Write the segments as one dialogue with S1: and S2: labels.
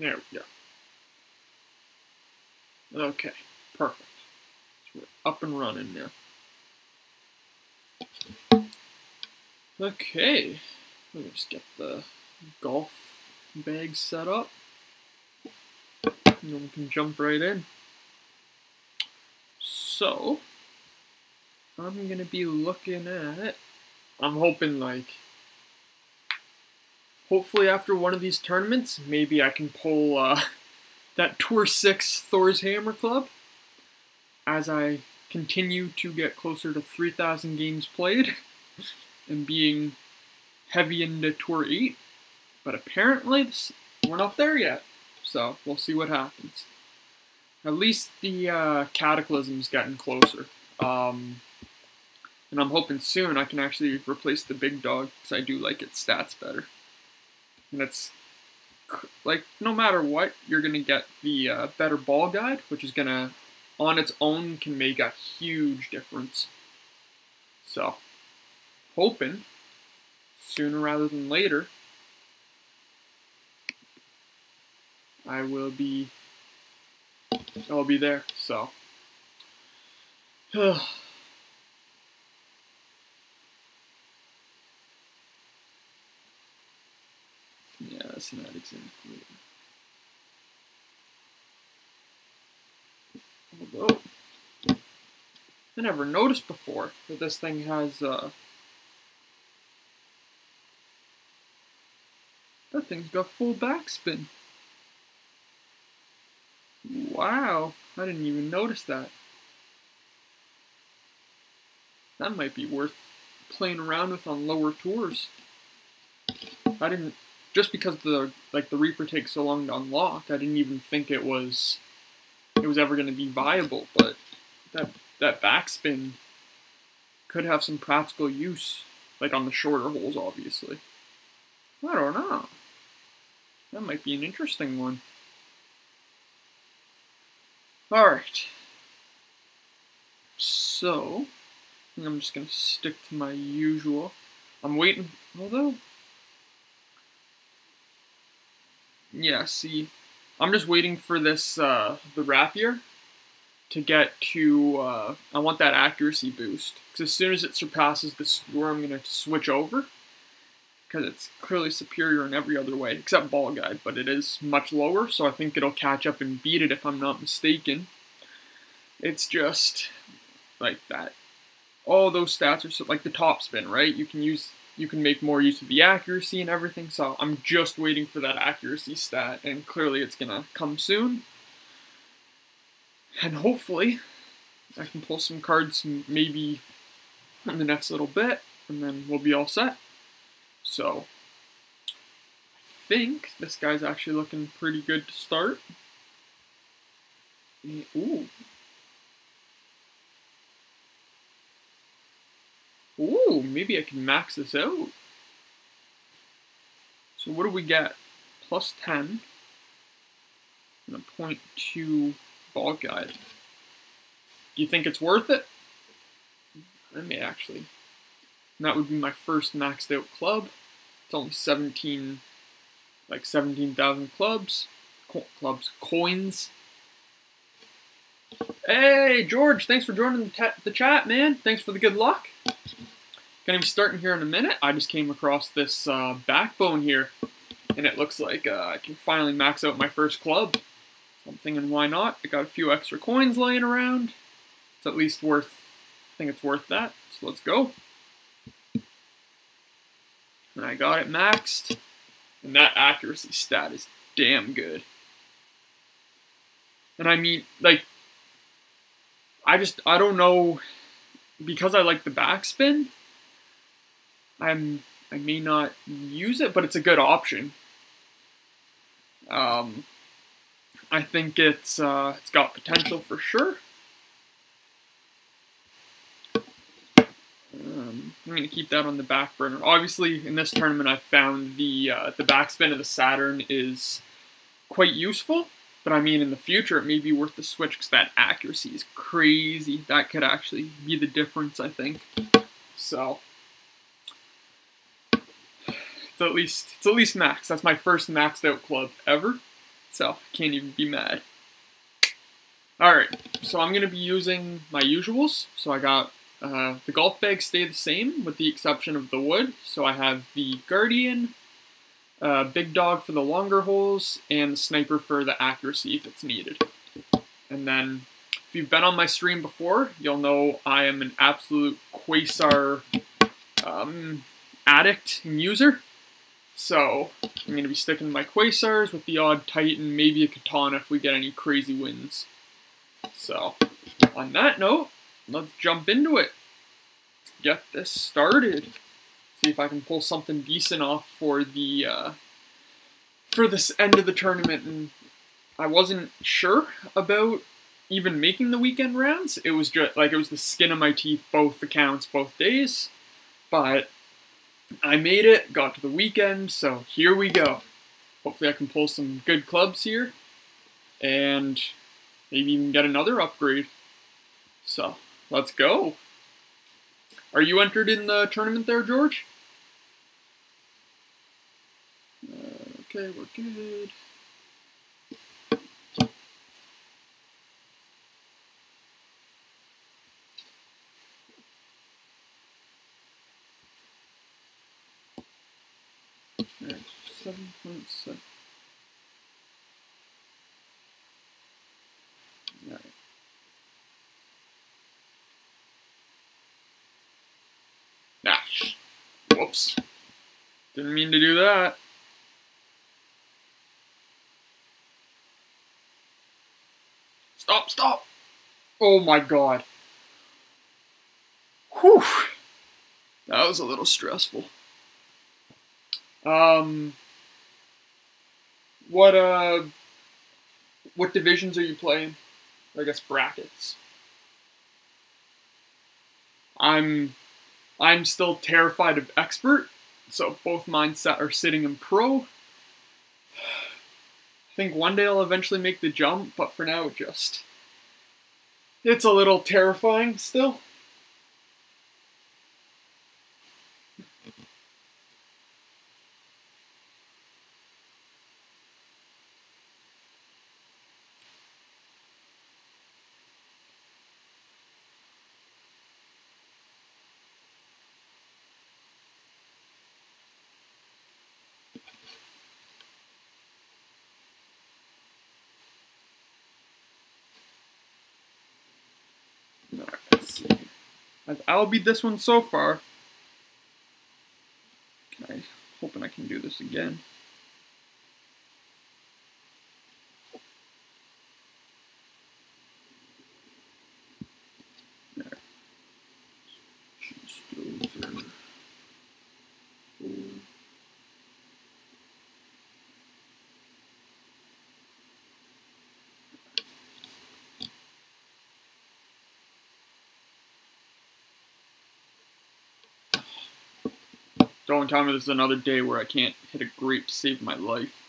S1: There we go. Okay, perfect. So we're up and running now. Okay, let me just get the golf bag set up, and then we can jump right in. So, I'm gonna be looking at, I'm hoping hopefully after one of these tournaments, maybe I can pull that Tour 6 Thor's Hammer Club as I continue to get closer to 3,000 games played and being heavy into Tour 8. But apparently, we're not there yet, so we'll see what happens. At least the Cataclysm's getting closer. And I'm hoping soon I can actually replace the big dog, because I do like its stats better. And it's, like, no matter what, you're going to get the better ball guide, which is going to, on its own, can make a huge difference. So, hoping sooner rather than later, I'll be there. So yeah, that's not exactly. Although I never noticed before that this thing has that thing's got full backspin. Wow, I didn't even notice that. That might be worth playing around with on lower tours. I didn't, just because the Reaper takes so long to unlock, I didn't even think it was ever going to be viable, but that backspin could have some practical use, like on the shorter holes, obviously. I don't know. That might be an interesting one. Alright. So, I think I'm just going to stick to my usual. I'm waiting, although... Yeah, see, I'm just waiting for this, the rapier to get to, I want that accuracy boost. Because as soon as it surpasses the score, I'm going to switch over. Because it's clearly superior in every other way, except ball guide, but it is much lower, so I think it'll catch up and beat it if I'm not mistaken. It's just like that. All those stats are so, like the top spin, right? You can make more use of the accuracy and everything, so I'm just waiting for that accuracy stat, and clearly it's gonna come soon. And hopefully, I can pull some cards maybe in the next little bit, and then we'll be all set. So, I think this guy's actually looking pretty good to start. Ooh. Ooh, maybe I can max this out. So what do we get? Plus 10 and a 0.2 ball guide. Do you think it's worth it? I may actually. And that would be my first maxed out club. It's only 17,000 coins. Hey, George, thanks for joining the chat, man. Thanks for the good luck. Gonna be starting here in a minute. I just came across this backbone here, and it looks like I can finally max out my first club. So I'm thinking, why not? I got a few extra coins laying around. It's at least worth, I think it's worth that. So let's go. And I got it maxed, and that accuracy stat is damn good. And I mean, like, I don't know, because I like the backspin, I may not use it, but it's a good option. I think it's got potential for sure. I'm going to keep that on the back burner. Obviously, in this tournament, I've found the backspin of the Saturn is quite useful. But I mean, in the future, it may be worth the switch because that accuracy is crazy. That could actually be the difference, I think. So it's at least max. That's my first maxed out club ever. So I can't even be mad. Alright, so I'm going to be using my usuals. So I got the golf bags stay the same with the exception of the wood. So I have the Guardian, Big Dog for the longer holes, and the Sniper for the accuracy if it's needed. And then, if you've been on my stream before, you'll know I am an absolute Quasar addict and user. So, I'm going to be sticking to my Quasars with the odd Titan, maybe a Katana if we get any crazy wins. So, on that note, let's jump into it. Let's get this started. See if I can pull something decent off for the for this end of the tournament. And I wasn't sure about even making the weekend rounds. It was just like it was the skin of my teeth, both accounts, both days. But I made it, got to the weekend, so here we go. Hopefully I can pull some good clubs here, and maybe even get another upgrade. So let's go. Are you entered in the tournament there, George? Okay, we're good. Alright, 7.7. Alright. Ah, whoops. Didn't mean to do that. Stop, stop! Oh my god. Whew. That was a little stressful. What divisions are you playing? I guess brackets. I'm still terrified of expert, so both mine are sitting in pro. I think one day I'll eventually make the jump, but for now it's a little terrifying still. Alright, let's see. I've outbeat this one so far. Hoping I can do this again. Don't tell me this is another day where I can't hit a grape to save my life.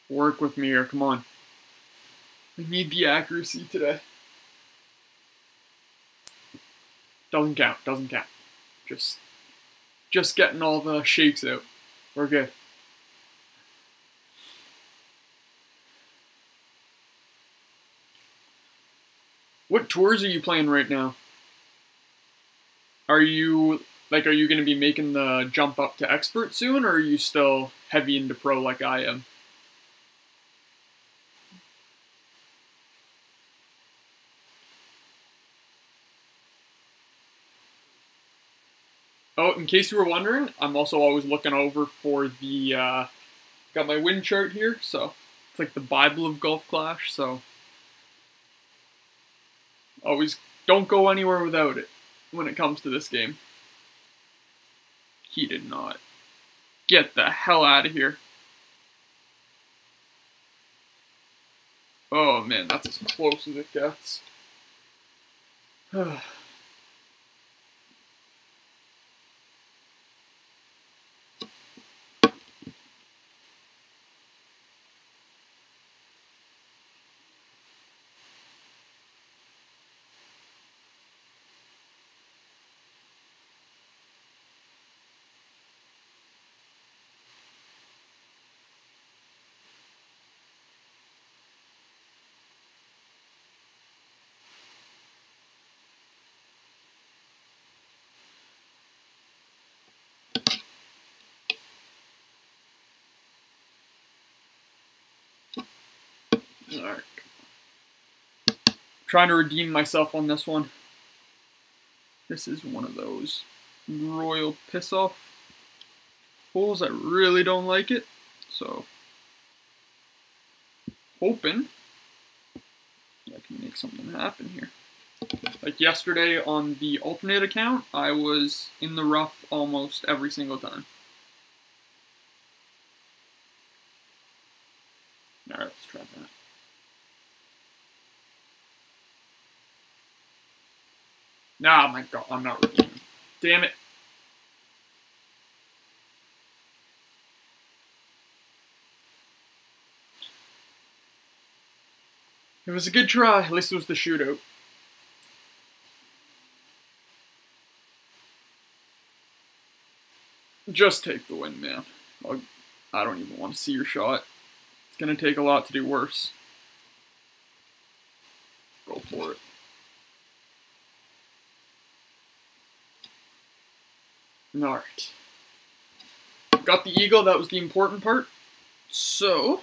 S1: Work with me here, come on. I need the accuracy today. Doesn't count, doesn't count. Just getting all the shapes out. We're good. What tours are you playing right now? Are you going to be making the jump up to expert soon, or are you still heavy into pro like I am? Oh, in case you were wondering, I'm also always looking over for the, got my win chart here, so it's like the Bible of Golf Clash, so always don't go anywhere without it when it comes to this game. He did not. Get the hell out of here. Oh man, that's as close as it gets. Alright. Trying to redeem myself on this one. This is one of those royal piss-off holes. I really don't like it. So, hoping I can make something happen here. Like yesterday on the alternate account, I was in the rough almost every single time. Alright, let's try that. Nah, my god, I'm not redeeming. Damn it. It was a good try, at least it was the shootout. Just take the win, man. I don't even want to see your shot. It's going to take a lot to do worse. Go for it. Alright. Got the eagle, that was the important part. So,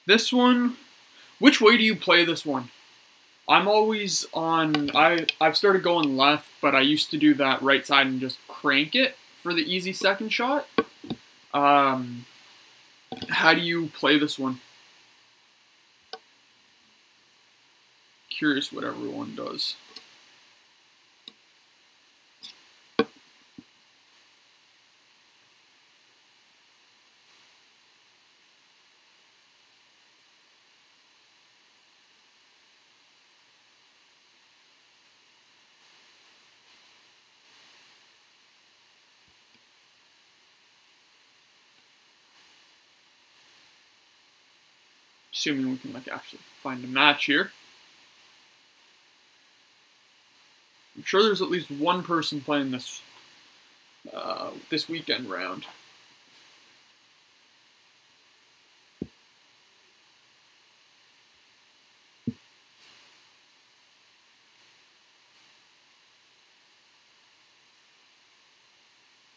S1: this one, which way do you play this one? I'm always on, I've started going left, but I used to do that right side and just crank it for the easy second shot. How do you play this one? Curious what everyone does. Assuming we can like actually find a match here. I'm sure there's at least one person playing this this weekend round.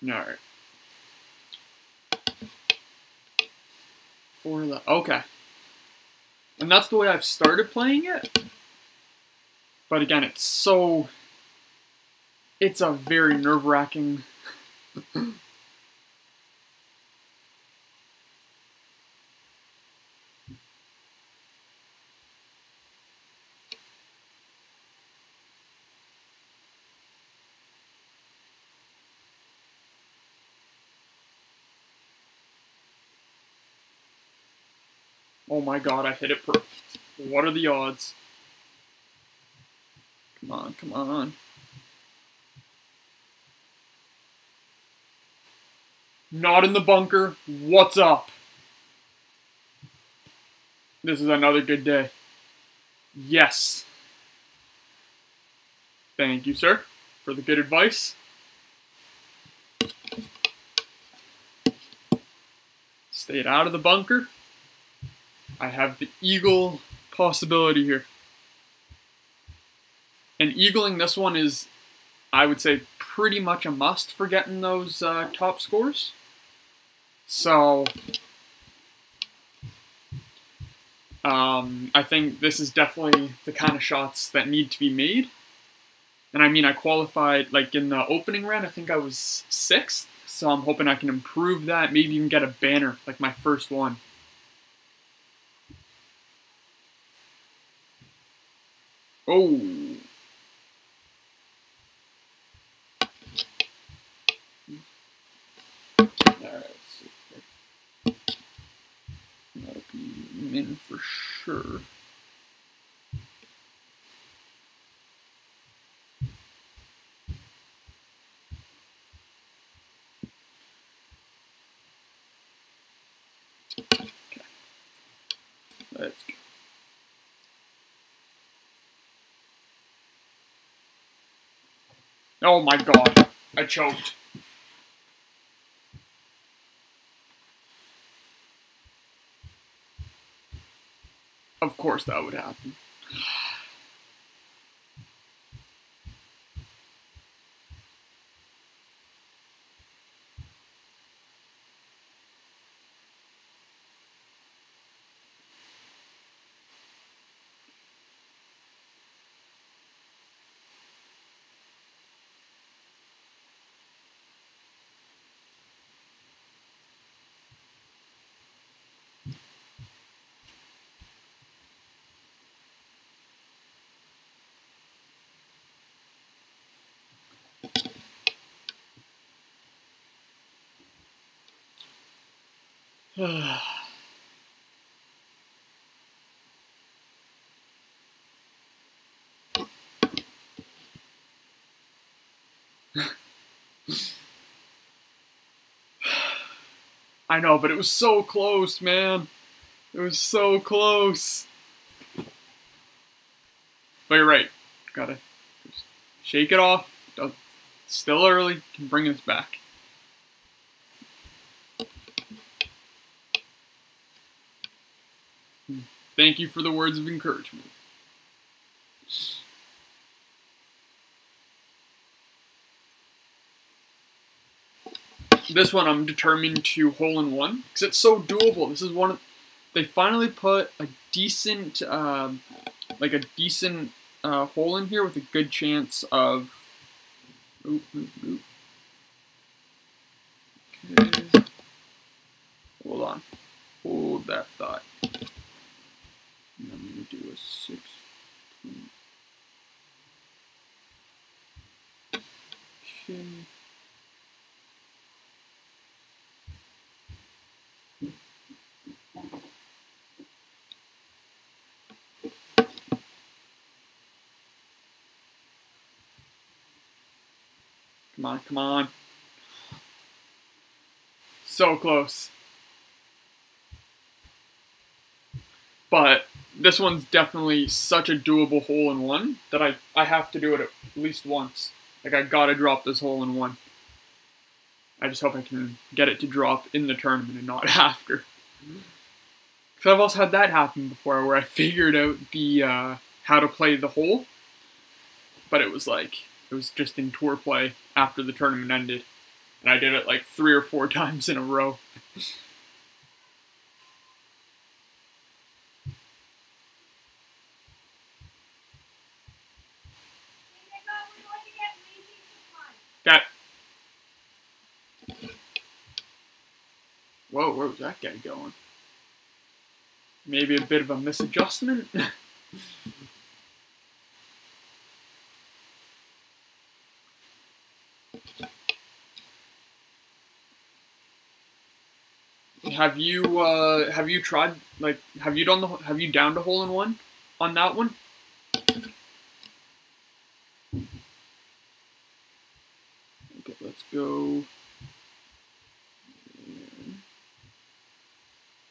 S1: Alright. Okay. And that's the way I've started playing it. But again, it's a very nerve-wracking Oh my god, I hit it perfect. What are the odds? Come on, come on. Not in the bunker. What's up? This is another good day. Yes. Thank you, sir, for the good advice. Stayed out of the bunker. I have the eagle possibility here. And eagling this one is, I would say, pretty much a must for getting those top scores. So, I think this is definitely the kind of shots that need to be made. And I mean, I qualified, like in the opening round, I think I was 6th. So I'm hoping I can improve that, maybe even get a banner, like my first one. Oh. Alright, so that'll be min for sure. Okay. Let's go. Oh my god, I choked. Of course that would happen. I know, but it was so close, man. It was so close. But you're right. Gotta just shake it off. Still early. Can bring us back. Thank you for the words of encouragement. This one I'm determined to hole in one because it's so doable. This is one of, they finally put a decent like a decent hole in here with a good chance of okay. Hold on. Hold that thought. And I'm gonna do a 6. Okay. Come on, come on. So close. But this one's definitely such a doable hole in one that I have to do it at least once. Like, I gotta drop this hole in one. I just hope I can get it to drop in the tournament and not after. Because I've also had that happen before where I figured out the how to play the hole, but it was just in tour play after the tournament ended. And I did it like 3 or 4 times in a row. That. Whoa, where was that guy going? Maybe a bit of a misadjustment? Have you tried, like, have you downed a hole in one on that one? Okay, let's go.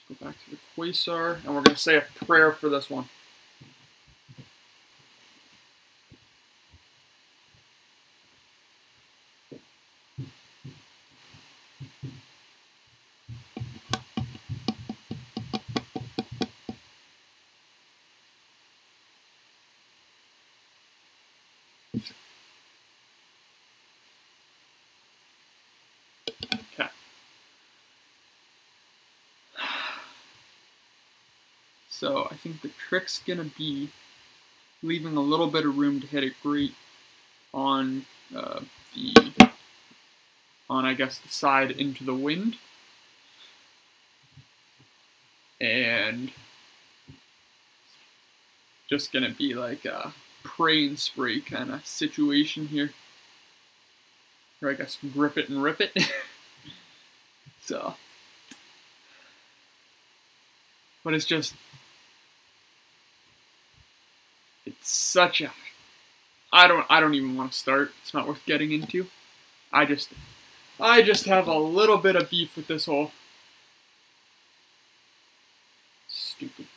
S1: Let's go back to the Quasar, and we're gonna say a prayer for this one. Okay. So I think the trick's gonna be leaving a little bit of room to hit it great on I guess the side into the wind, and just gonna be like a pray and spray kind of situation here, or I guess grip it and rip it. So, but it's just, it's such a, I don't even want to start. It's not worth getting into. I just have a little bit of beef with this hole. Stupid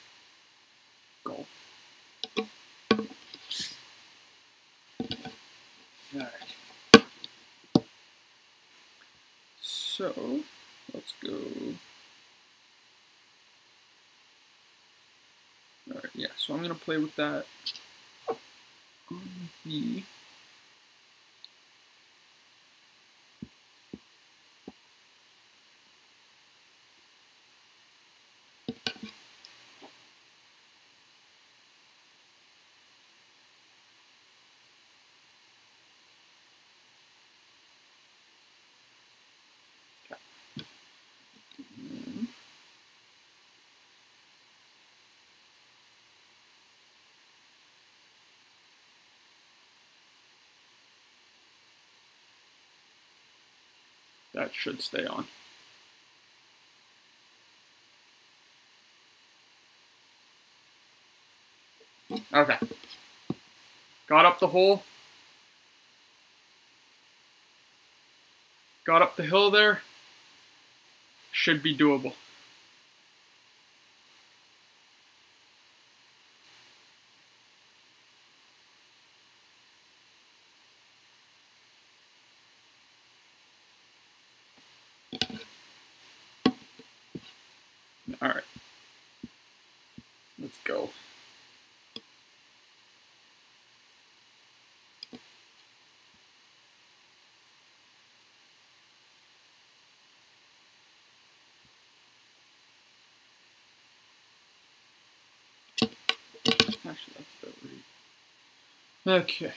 S1: golf. Alright. So, let's go. Alright, yeah, so I'm going to play with that on the that should stay on. Okay. Got up the hole. Got up the hill there. Should be doable. Alright. Let's go. Actually, that's about right. Okay.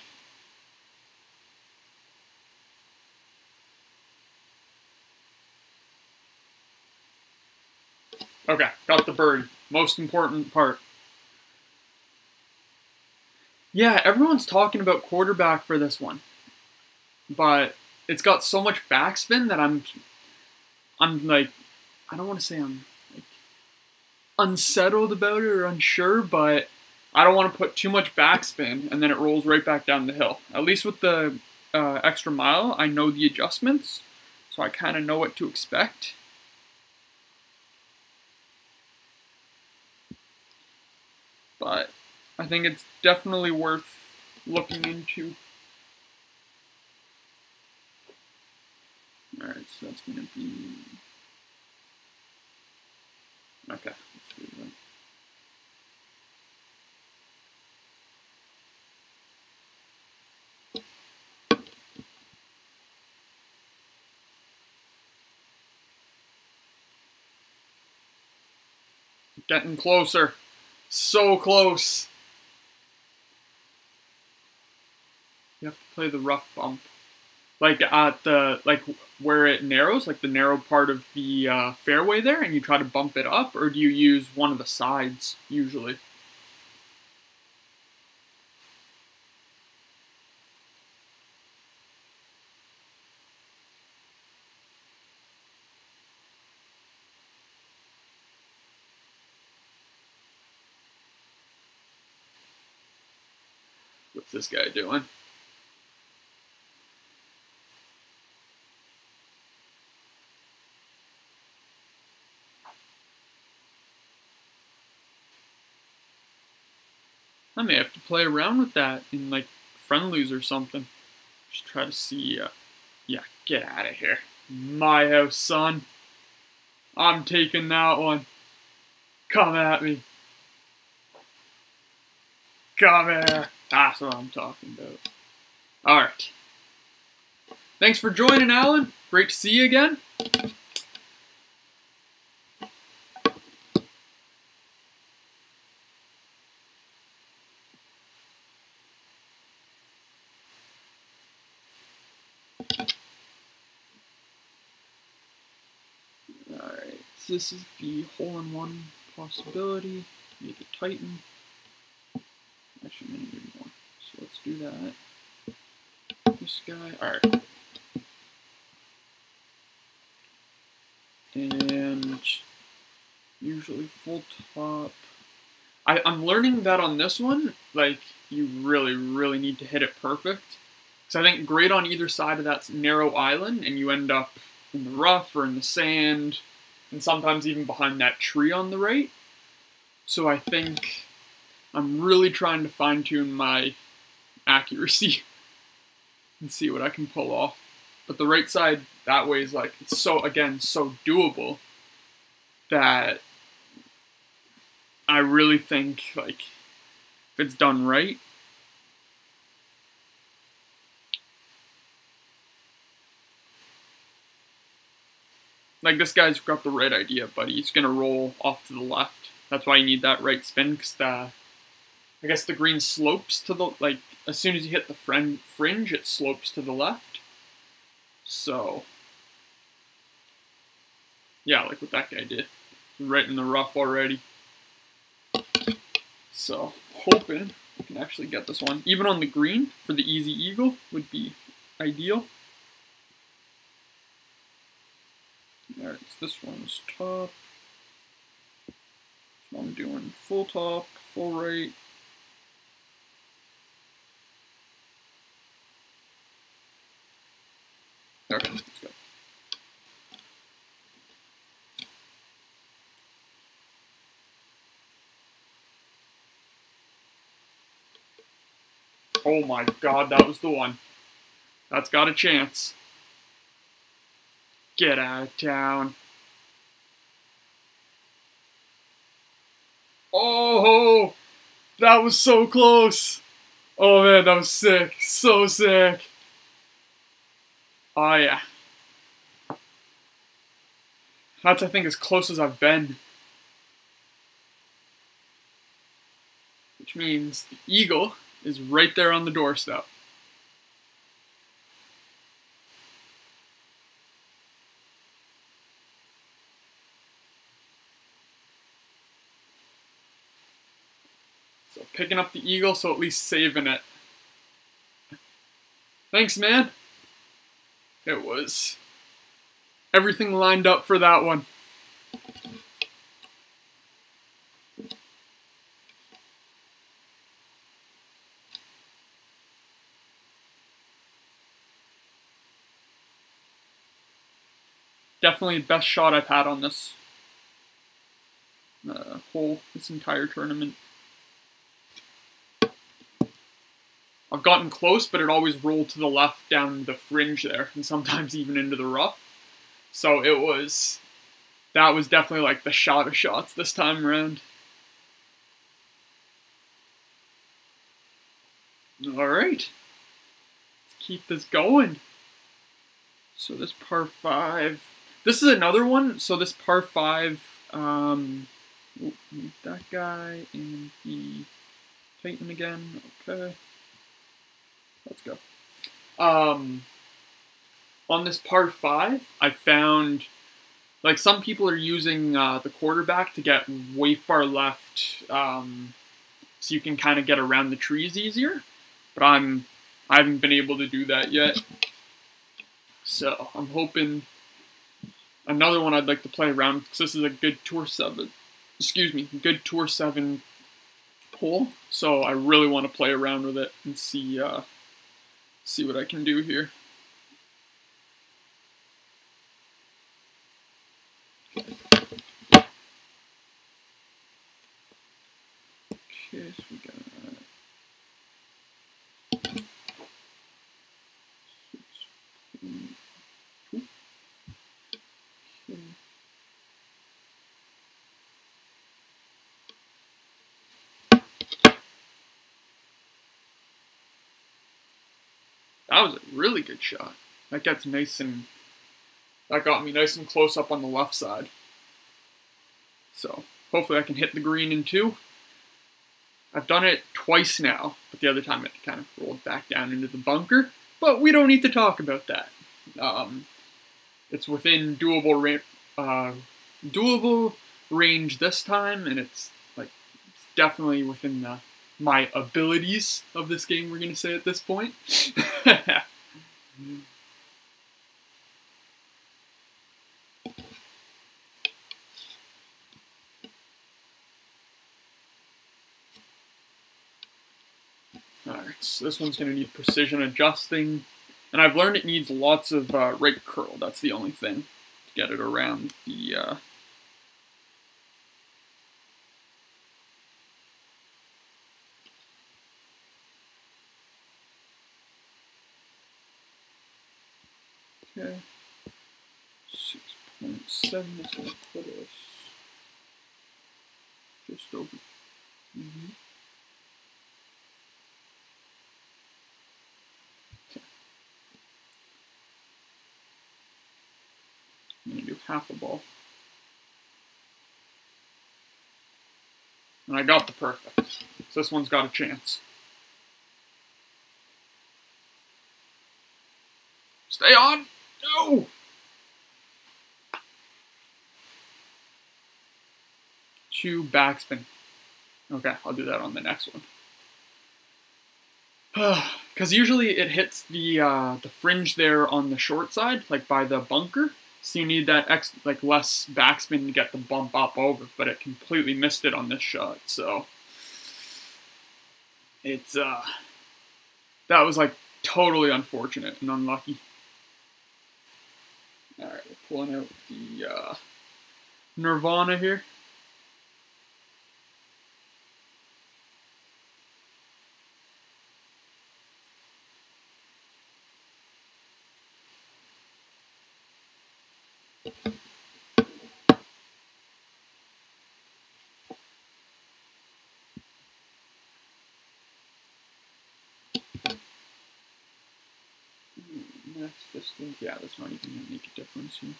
S1: Okay, got the bird. Most important part. Yeah, everyone's talking about quarterback for this one, but it's got so much backspin that I'm like, I don't want to say I'm like unsettled about it or unsure, but I don't want to put too much backspin and then it rolls right back down the hill. At least with the extra mile, I know the adjustments, so I kind of know what to expect. But I think it's definitely worth looking into. Alright, so that's going to be... Okay, let's do that. Getting closer. So close. You have to play the rough bump. Like at the, like where it narrows, like the narrow part of the fairway there, and you try to bump it up, or do you use one of the sides, usually? What's this guy doing? I may have to play around with that in like friendlies or something. Just try to see, yeah, get out of here. My house, son. I'm taking that one. Come at me. Come here. That's what I'm talking about. Alright. Thanks for joining, Alan. Great to see you again. Alright, so this is the hole-in-one possibility. Need to tighten. Actually, I need more. So let's do that. This guy. Alright. And usually full top. I'm learning that on this one, like, you really need to hit it perfect. Because I think great on either side of that narrow island, and you end up in the rough or in the sand, and sometimes even behind that tree on the right. So I think I'm really trying to fine-tune my accuracy and see what I can pull off. But the right side that way is like, it's so, again, so doable that I really think, like, if it's done right, like, this guy's got the right idea, but he's going to roll off to the left. That's why you need that right spin, because I guess the green slopes to the, like, as soon as you hit the fringe, it slopes to the left. So, yeah, like what that guy did. Right in the rough already. So, hoping I can actually get this one. Even on the green, for the easy eagle, would be ideal. Alright, so this one's top. So I'm doing full top, full right. Okay, let's go. Oh my god, that was the one. That's got a chance. Get out of town. Oh, that was so close. Oh man, that was sick. So sick. Oh yeah. That's, I think, as close as I've been. Which means the eagle is right there on the doorstep. So picking up the eagle, so at least saving it. Thanks, man. It was everything lined up for that one. Definitely the best shot I've had on this this entire tournament. I've gotten close, but it always rolled to the left down the fringe there, and sometimes even into the rough. So that was definitely like the shot of shots this time around. Alright, let's keep this going. So this par 5, this is another one, so this par 5, move that guy and the Titan again, okay. Let's go. On this par 5, I found, like, some people are using the quarterback to get way far left, so you can kind of get around the trees easier. But I haven't been able to do that yet. So I'm hoping another one I'd like to play around, because this is a good Tour 7. Excuse me, good Tour 7 hole. So I really want to play around with it and see what I can do here. Okay, so we got that was a really good shot. That got me nice and close up on the left side. So hopefully I can hit the green in 2. I've done it twice now, but the other time it kind of rolled back down into the bunker. But we don't need to talk about that. It's within doable range this time, and it's definitely within my abilities of this game, we're gonna say at this point. Alright, so this one's going to need precision adjusting, and I've learned it needs lots of right curl. That's the only thing to get it around the okay. 6.7 is going to put us just over. I'm going to do half a ball. And I got the perfect. So this one's got a chance. Stay on! No! Two backspin. Okay, I'll do that on the next one. Because usually it hits the fringe there on the short side, like by the bunker. So you need that less backspin to get the bump up over, but it completely missed it on this shot. So it's that was like totally unfortunate and unlucky. All right, we're pulling out the Nirvana here. Next distance, yeah, that's not even going to make a difference here.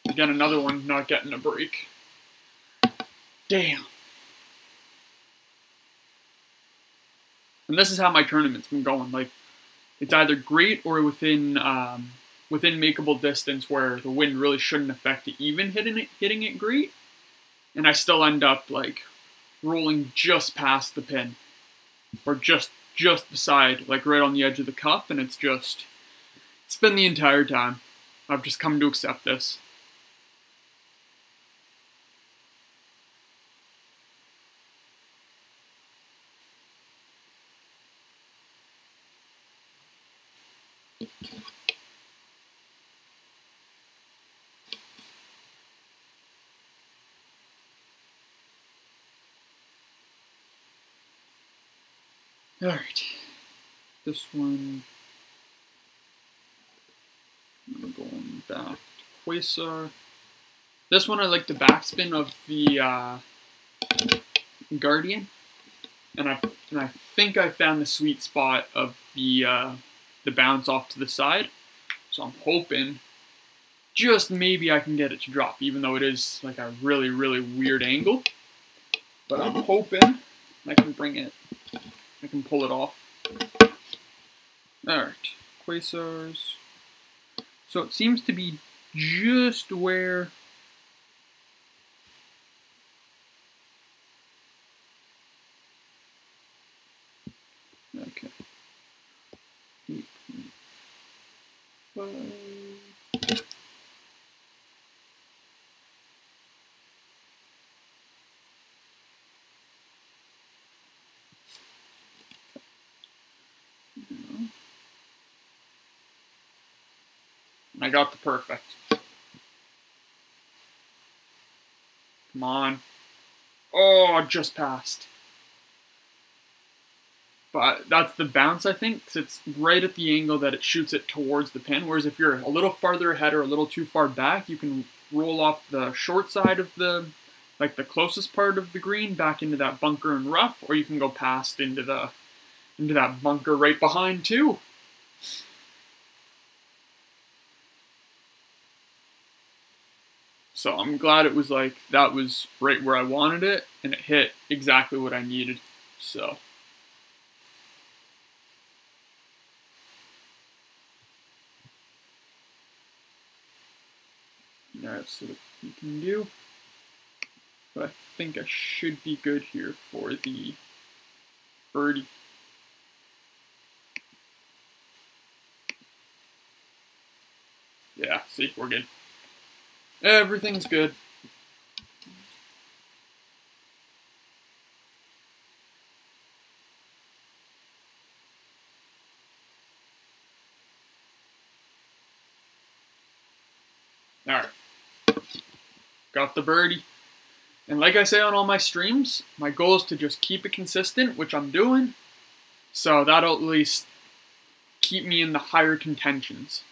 S1: Again, another one not getting a break. Damn. And this is how my tournament's been going. Like, it's either great or within makeable distance where the wind really shouldn't affect it, even hitting it great. And I still end up like rolling just past the pin, or just beside, like right on the edge of the cup, and it's been the entire time. I've just come to accept this. Alright, this one, I'm going back to Quasar. This one I like the backspin of the Guardian, and I think I found the sweet spot of the bounce off to the side, so I'm hoping just maybe I can get it to drop, even though it is like a really, really weird angle, but I'm hoping I can I can pull it off. Alright, Quasars. So it seems to be just where okay. 8.5. I got the perfect. Come on. Oh, just passed. But that's the bounce, I think, because it's right at the angle that it shoots it towards the pin. Whereas if you're a little farther ahead or a little too far back, you can roll off the short side of the closest part of the green back into that bunker and rough, or you can go past into that bunker right behind too. So I'm glad it was like, that was right where I wanted it, and it hit exactly what I needed, so. Alright, so what you can do. But I think I should be good here for the birdie. Yeah, see, we're good. Everything's good. Alright. Got the birdie. And like I say on all my streams, my goal is to just keep it consistent, which I'm doing. So that'll at least keep me in the higher contentions.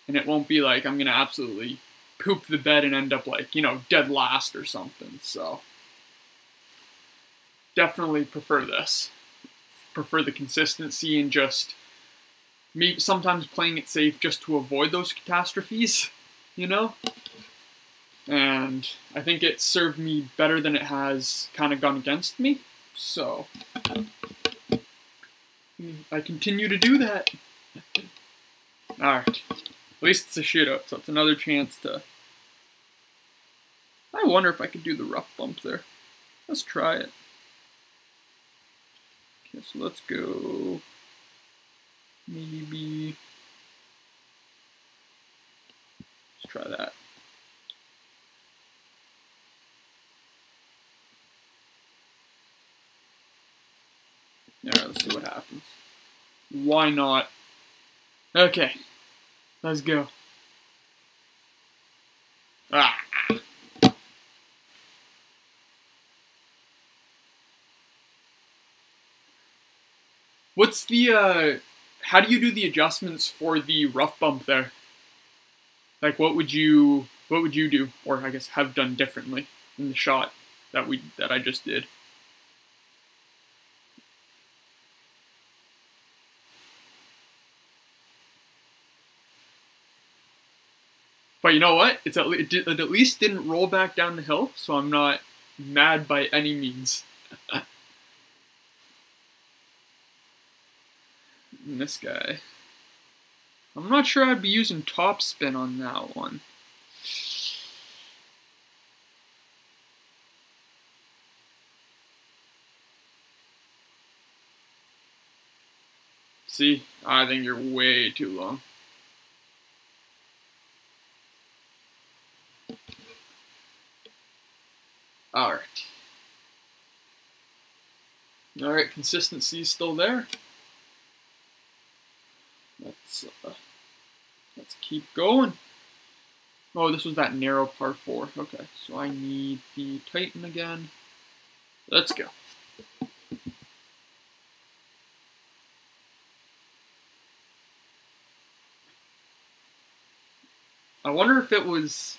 S1: And it won't be like I'm going to absolutely poop the bed and end up like, you know, dead last or something. So definitely prefer this. Prefer the consistency and just maybe sometimes playing it safe just to avoid those catastrophes, you know? And I think it served me better than it has kind of gone against me. So I continue to do that. Alright. At least it's a shootout, so it's another chance to... I wonder if I could do the rough bump there. Let's try it. Okay, so let's go... maybe... let's try that. Alright, let's see what happens. Why not? Okay. Let's go. Ah. What's the how do you do the adjustments for the rough bump there? Like, what would you do, or I guess have done differently in the shot that I just did? But you know what? It at least didn't roll back down the hill, so I'm not mad by any means. And this guy, I'm not sure I'd be using topspin on that one. See, I think you're way too long. Alright. Alright, consistency is still there. Let's keep going. Oh, this was that narrow par 4. Okay, so I need the Titan again. Let's go. I wonder if it was,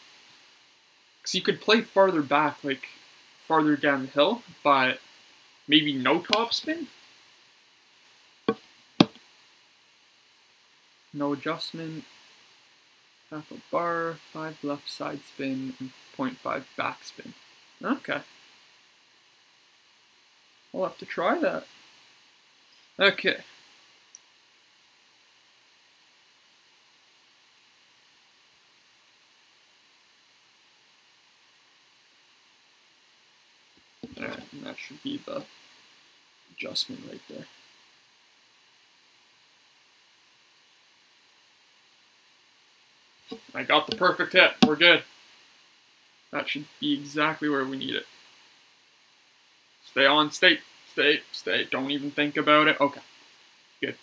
S1: because you could play farther back, like farther down the hill, but maybe no topspin? No adjustment, half a bar, 5 left side spin, and 0.5 backspin. Okay. I'll have to try that. Okay. Alright, and that should be the adjustment right there. I got the perfect hit. We're good. That should be exactly where we need it. Stay on, stay. Don't even think about it. Okay, good.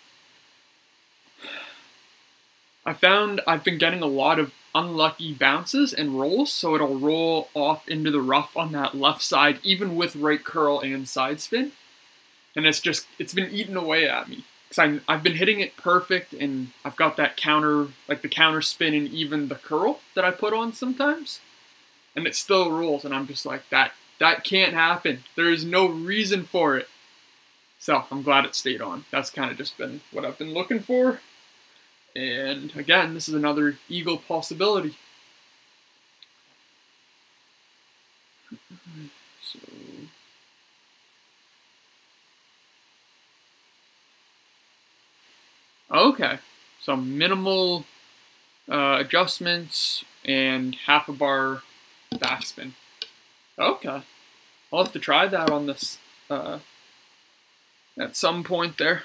S1: I found I've been getting a lot of unlucky bounces and rolls, so it'll roll off into the rough on that left side, even with right curl and side spin. And it's been eating away at me. Because I've been hitting it perfect, and I've got that counter, like the counter spin and even the curl that I put on sometimes. And it still rolls, and I'm just like, that can't happen. There is no reason for it. So I'm glad it stayed on. That's kind of just been what I've been looking for. And again, this is another eagle possibility. So okay, so minimal adjustments and half a bar backspin. Okay, I'll have to try that on this at some point there.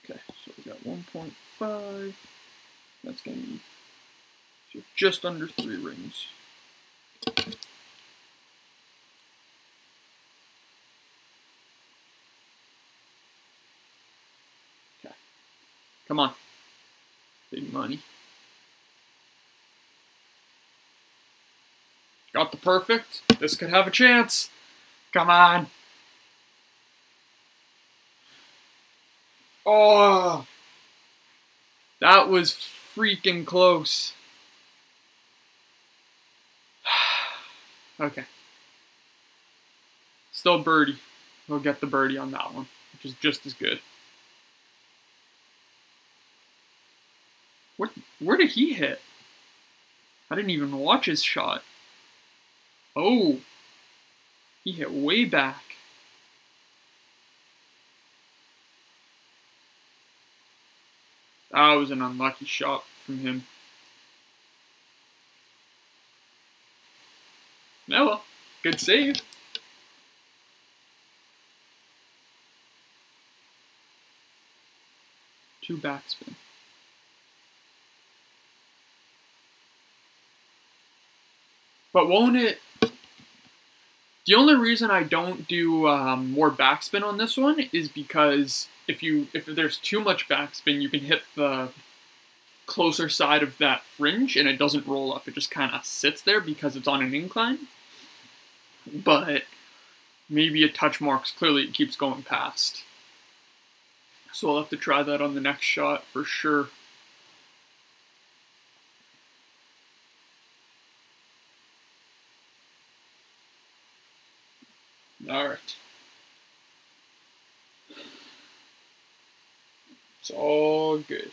S1: Okay, so we got 1.5. That's going to be just under 3 rings. Okay, come on, big money. Got the perfect. This could have a chance. Come on. Oh, that was freaking close. Okay. Still birdie. We'll get the birdie on that one, which is just as good. Where did he hit? I didn't even watch his shot. Oh, he hit way back. That was an unlucky shot from him. Oh well, good save. Two backspin. But won't it... The only reason I don't do more backspin on this one is because if there's too much backspin, you can hit the closer side of that fringe and it doesn't roll up. It just kind of sits there because it's on an incline. But maybe a touch more, because clearly it keeps going past. So I'll have to try that on the next shot for sure. Alright. It's all good.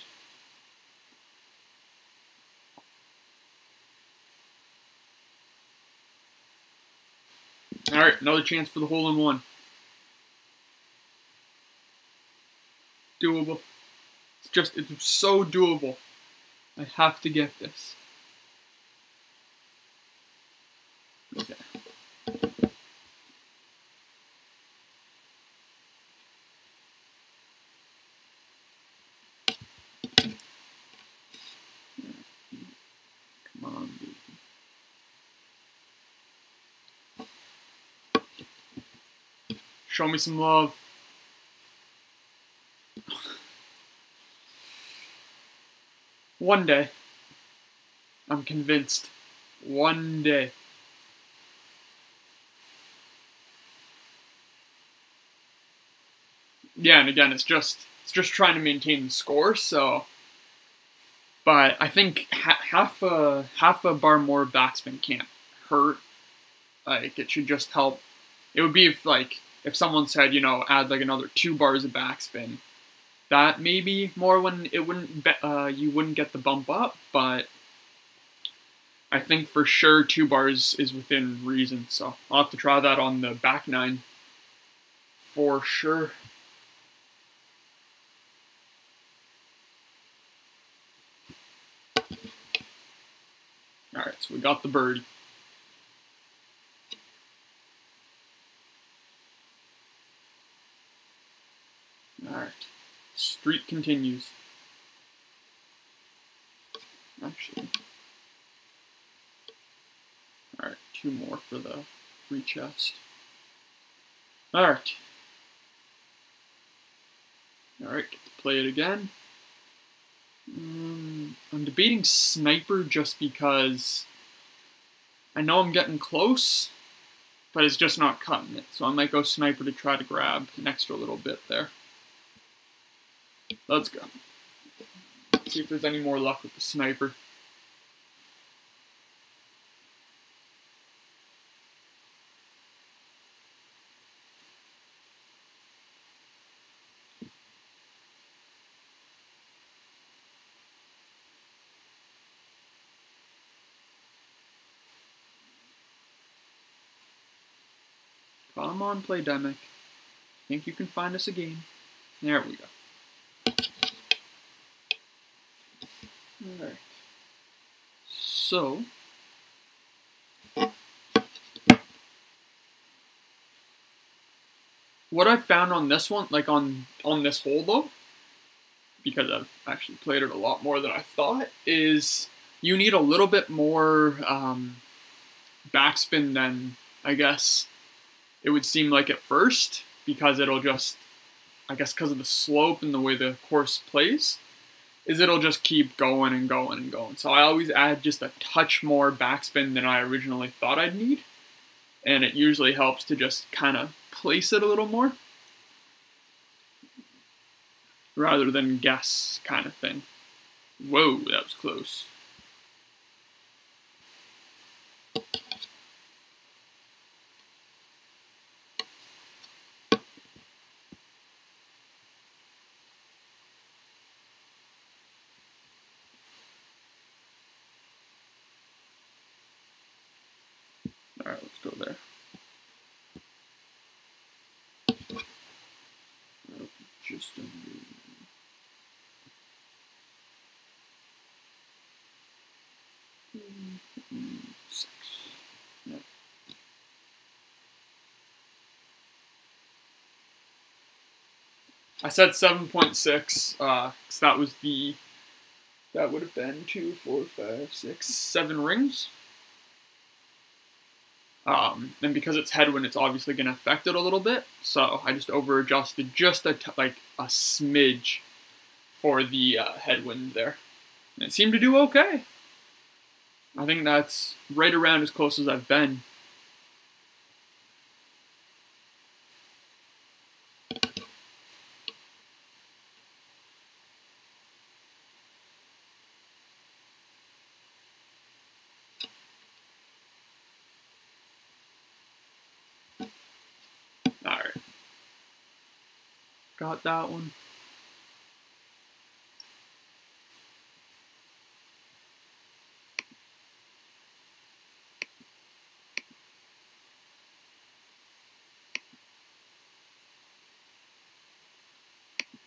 S1: Alright, another chance for the hole-in-one. Doable. It's so doable. I have to get this. Okay. Come on, baby. Show me some love. One day. I'm convinced. One day. Yeah, and again, it's just trying to maintain the score, so. But I think half a bar more backspin can't hurt. Like, it should just help. It would be if someone said, you know, add like another 2 bars of backspin. That maybe more when it wouldn't you wouldn't get the bump up, but I think for sure 2 bars is within reason. So I'll have to try that on the back 9 for sure. Alright, so we got the birdie. Alright. Streak continues. Actually. Alright, 2 more for the free chest. Alright. Alright, get to play it again. I'm debating sniper just because I know I'm getting close, but it's just not cutting it. So I might go sniper to try to grab an extra little bit there. Let's go. See if there's any more luck with the sniper. Come on, Playdemic. Think you can find us a game? There we go. Alright. So. What I found on this one, like on this hole though, because I've actually played it a lot more than I thought, is you need a little bit more backspin than, I guess, it would seem like at first, because it'll just, I guess because of the slope and the way the course plays, is it'll just keep going and going and going. So I always add just a touch more backspin than I originally thought I'd need, and it usually helps to just kind of place it a little more, rather than guess kind of thing. Whoa, that was close. Alright, let's go there. Just under. Six. Yeah. I said 7.6, because that was that would have been 2, 4, 5, 6, 7 rings. And because it's headwind, it's obviously going to affect it a little bit. So I just over-adjusted just like a smidge for the headwind there. And it seemed to do okay. I think that's right around as close as I've been. got that one.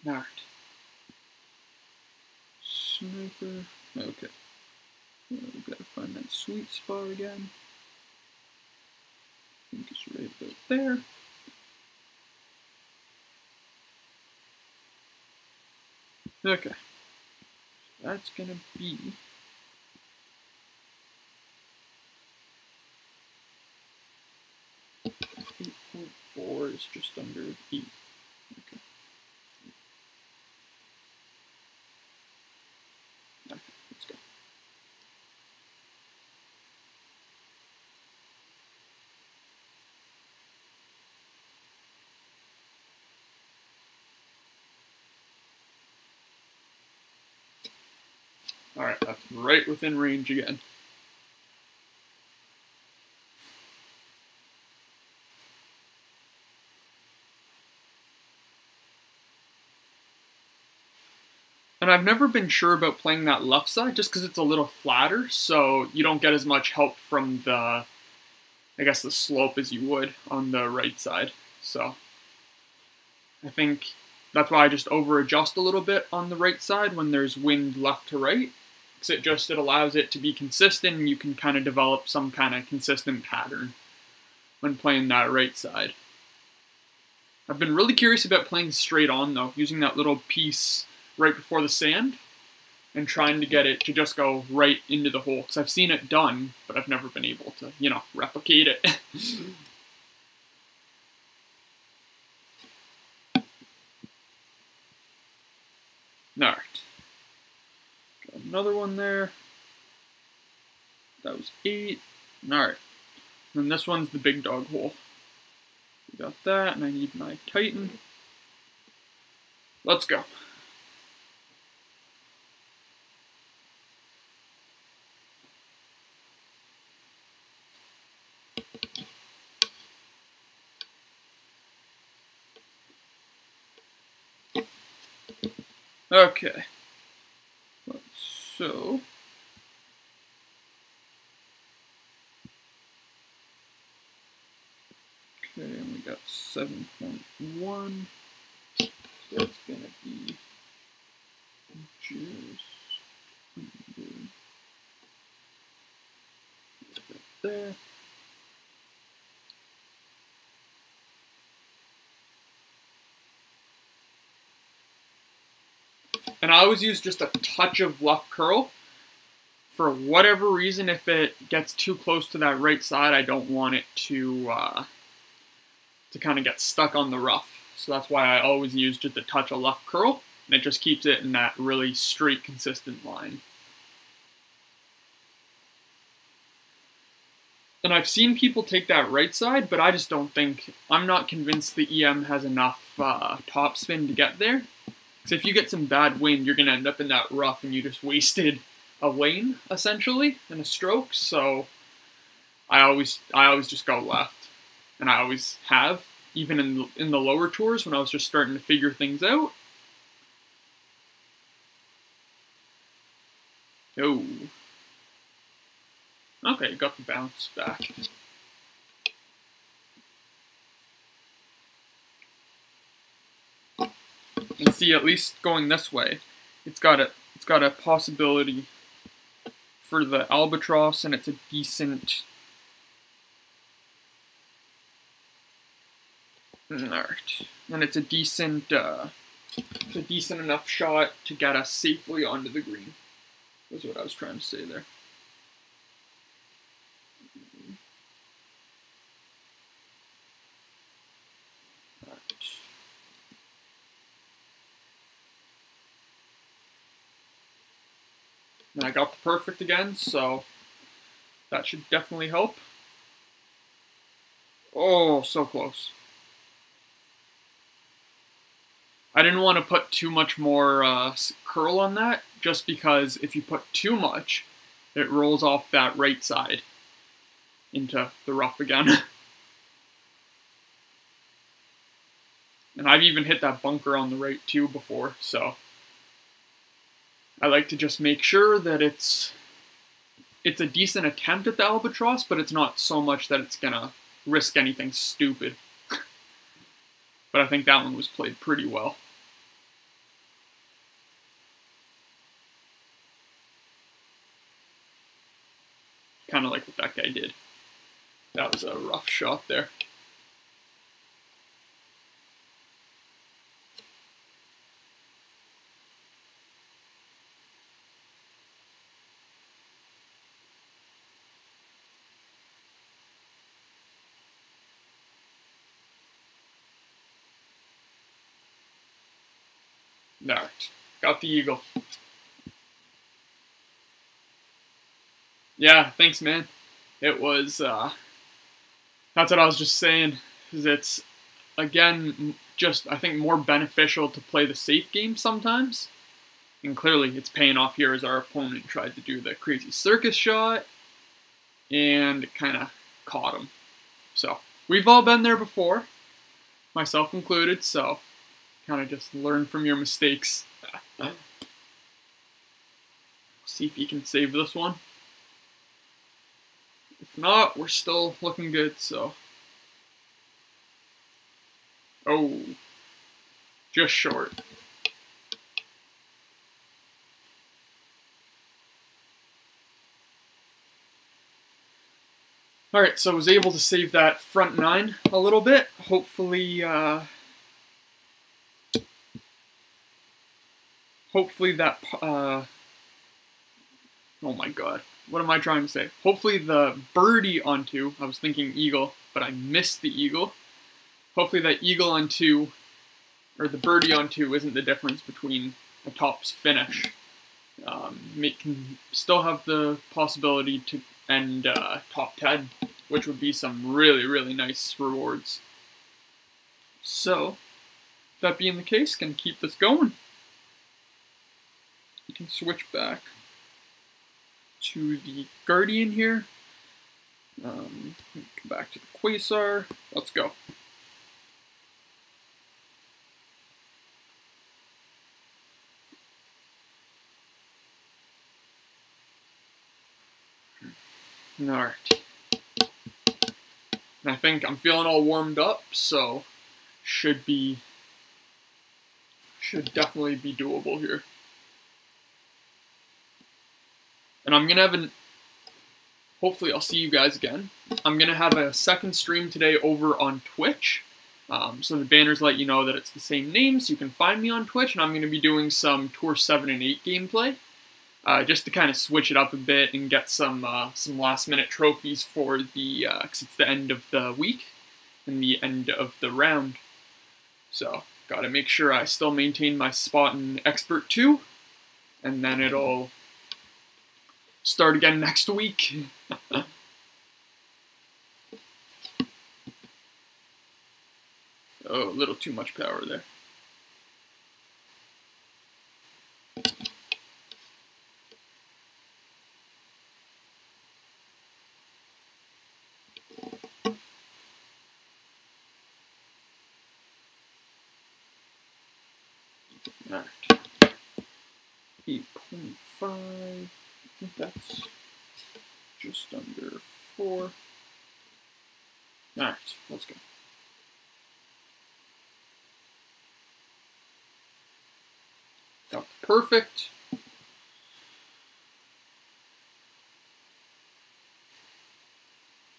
S1: Alright. Sniper. Okay. We gotta find that sweet spot again. I think it's right about there. Okay. So that's gonna be 8.4 is just under 8. Okay. Okay, let's go. Alright, that's right within range again. And I've never been sure about playing that left side just because it's a little flatter, so you don't get as much help from the, I guess, the slope as you would on the right side. So I think that's why I just over adjust a little bit on the right side when there's wind left to right. Because it allows it to be consistent and you can kind of develop some kind of consistent pattern when playing that right side. I've been really curious about playing straight on though, using that little piece right before the sand and trying to get it to just go right into the hole. Because I've seen it done, but I've never been able to, you know, replicate it. Alright. Got another one there. That was 8. Alright. And this one's the big dog hole. We got that, and I need my Titan. Let's go. Okay. So okay, and we got 7.1. So that's gonna be just there. And I always use just a touch of left curl. For whatever reason, if it gets too close to that right side, I don't want it to kind of get stuck on the rough. So that's why I always use just a touch of left curl, and it just keeps it in that really straight, consistent line. And I've seen people take that right side, but I just don't think, I'm not convinced the EM has enough topspin to get there. So if you get some bad wind, you're going to end up in that rough and you just wasted a lane, essentially, and a stroke. So I always just go left. And I always have, even in the lower tours when I was just starting to figure things out. Oh. Okay, got the bounce back. And see, at least going this way, it's got a possibility for the albatross, and it's a decent. Alright, and it's a decent enough shot to get us safely onto the green. Was what I was trying to say there. And I got the perfect again, so that should definitely help. Oh, so close. I didn't want to put too much more curl on that, just because if you put too much, it rolls off that right side into the rough again. And I've even hit that bunker on the right too before, so I like to just make sure that it's a decent attempt at the albatross, but it's not so much that it's gonna risk anything stupid. But I think that one was played pretty well. Kind of like what that guy did. That was a rough shot there. Alright, got the eagle. Yeah, thanks, man. It was, that's what I was just saying, is it's, again, just, I think, more beneficial to play the safe game sometimes. And clearly, it's paying off here as our opponent tried to do the crazy circus shot, and it kind of caught him. So, we've all been there before, myself included, so kind of just learn from your mistakes. See if you can save this one. If not, we're still looking good, so. Oh, just short. Alright, so I was able to save that front nine a little bit. Hopefully, that, oh my god, what am I trying to say? Hopefully the birdie on two, I was thinking eagle, but I missed the eagle. Hopefully that eagle on two, or the birdie on two, isn't the difference between a tops finish. Can still have the possibility to end top 10, which would be some really, really nice rewards. So, that being the case, can keep this going. You can switch back to the Guardian here. Come back to the Quasar. Let's go. Alright. I think I'm feeling all warmed up, so should definitely be doable here. And I'm gonna have hopefully I'll see you guys again. I'm gonna have a second stream today over on Twitch. So the banners let you know that it's the same name, so you can find me on Twitch, and I'm gonna be doing some Tour 7 and 8 gameplay. Just to kind of switch it up a bit and get some last-minute trophies for the, because it's the end of the week and the end of the round. So, gotta make sure I still maintain my spot in Expert 2, and then it'll start again next week. Oh, a little too much power there. Alright. 8.5. I think that's just under 4. Alright, let's go. Got perfect.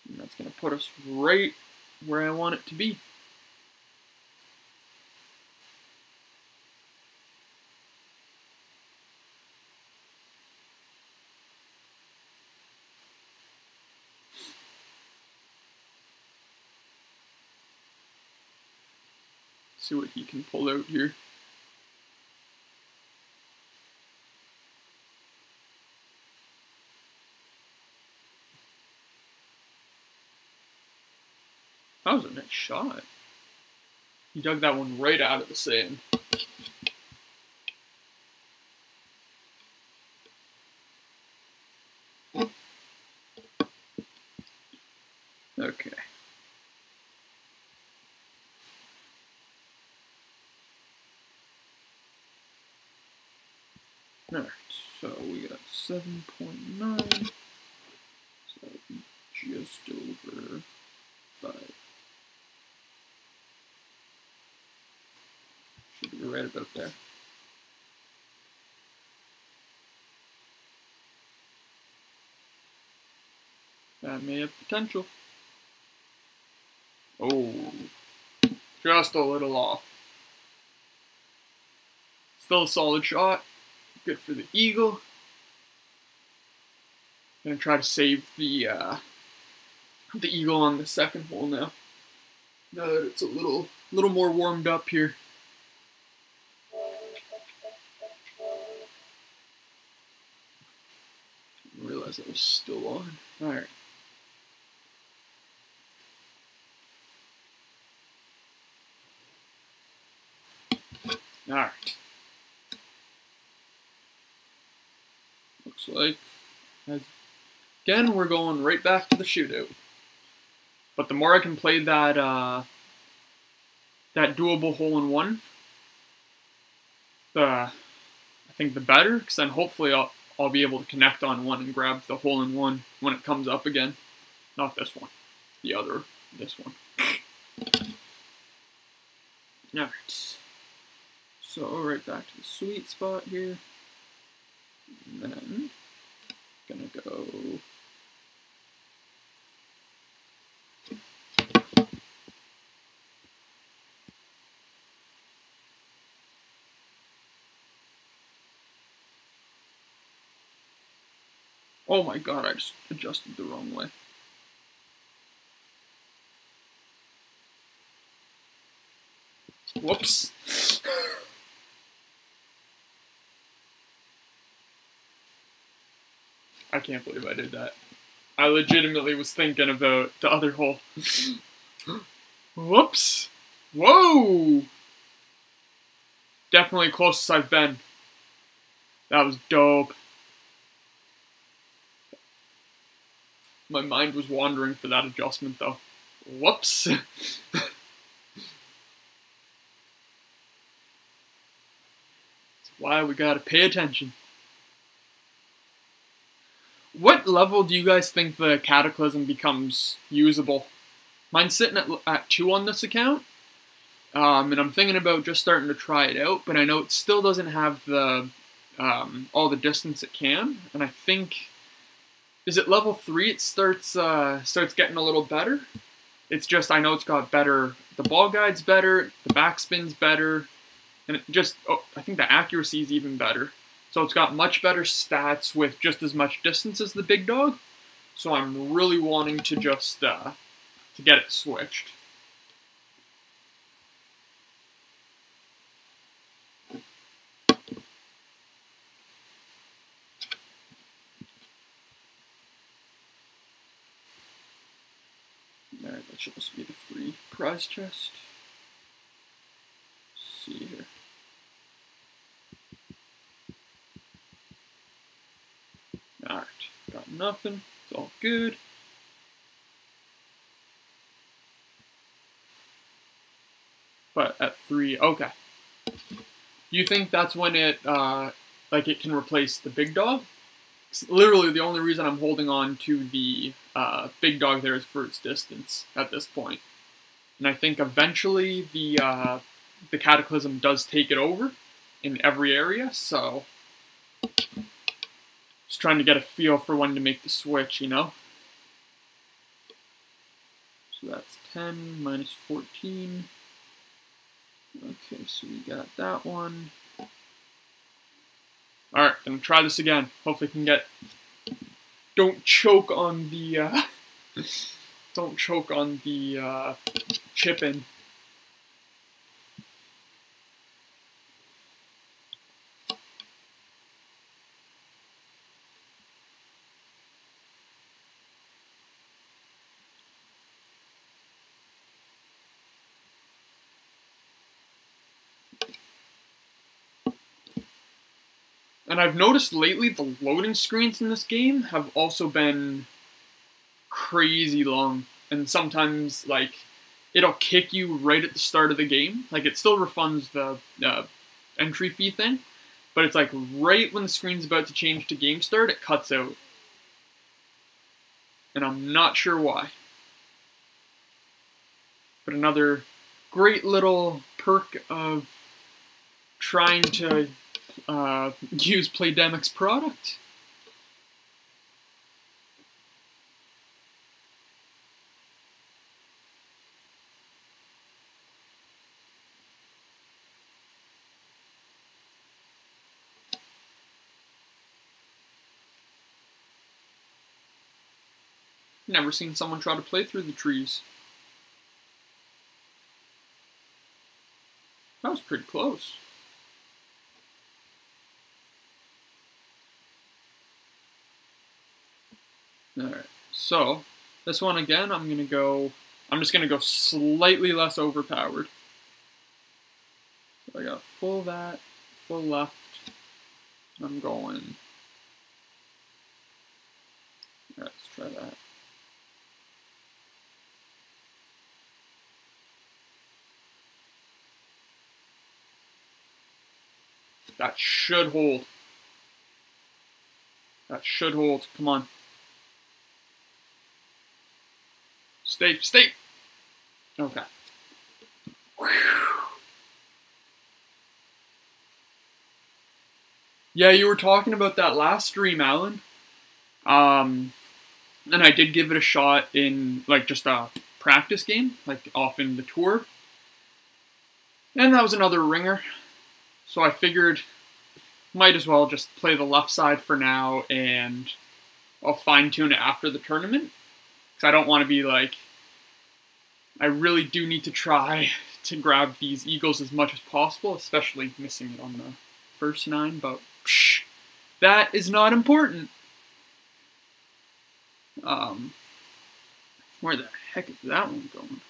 S1: And that's going to put us right where I want it to be. See what he can pull out here. That was a nice shot. He dug that one right out of the sand. Okay. Alright, so we got 7.9, so just over 5. Should be right about there. That may have potential. Oh, just a little off. Still a solid shot. Good for the eagle. Gonna try to save the eagle on the second hole now. Now that it's a little more warmed up here. Didn't realize it was still on. All right. Alright. Looks like, again, we're going right back to the shootout. But the more I can play that that doable hole-in-one, I think the better, because then hopefully I'll be able to connect on one and grab the hole-in-one when it comes up again. Not this one. This one. Alright. So right back to the sweet spot here. And then gonna go oh my god, I just adjusted the wrong way. Whoops. I can't believe I did that. I legitimately was thinking about the other hole. Whoops. Whoa! Definitely closest I've been. That was dope. My mind was wandering for that adjustment though. Whoops. That's why we gotta pay attention. What level do you guys think the Cataclysm becomes usable? Mine's sitting at 2 on this account, and I'm thinking about just starting to try it out, but I know it still doesn't have the all the distance it can, and I think, is it level 3 it starts getting a little better? It's just, I know it's got better, the ball guide's better, the backspin's better, and it just, I think the accuracy is even better. So it's got much better stats with just as much distance as the big dog. So I'm really wanting to just to get it switched. Alright, that should also be the free prize chest. Let's see here. Alright, got nothing. It's all good. But at 3, okay. You think that's when it, like it can replace the big dog? Literally the only reason I'm holding on to the big dog there is for its distance at this point. And I think eventually the Cataclysm does take it over in every area, so just trying to get a feel for when to make the switch, you know? So that's 10 minus 14. Okay, so we got that one. Alright, gonna try this again. Hopefully I can get... Don't choke on the, don't choke on the, chip-in. And I've noticed lately the loading screens in this game have also been crazy long. And sometimes, like, it'll kick you right at the start of the game. Like, it still refunds the entry fee thing. but it's like right when the screen's about to change to game start, it cuts out. And I'm not sure why. But another great little perk of trying to use Playdemic's product. Never seen someone try to play through the trees. That was pretty close. Alright, so this one again, I'm just gonna go slightly less overpowered. So I got full that, full left. I'm going. Alright, let's try that. That should hold. That should hold. Come on. Stay, stay. Okay. Whew. Yeah, you were talking about that last stream, Alan. And I did give it a shot in, like, just a practice game, like, off in the tour. And that was another ringer. So I figured, might as well just play the left side for now, and I'll fine-tune it after the tournament. Because I don't want to be like, I really do need to try to grab these eagles as much as possible, especially missing it on the first 9, but psh, that is not important. Where the heck is that one going?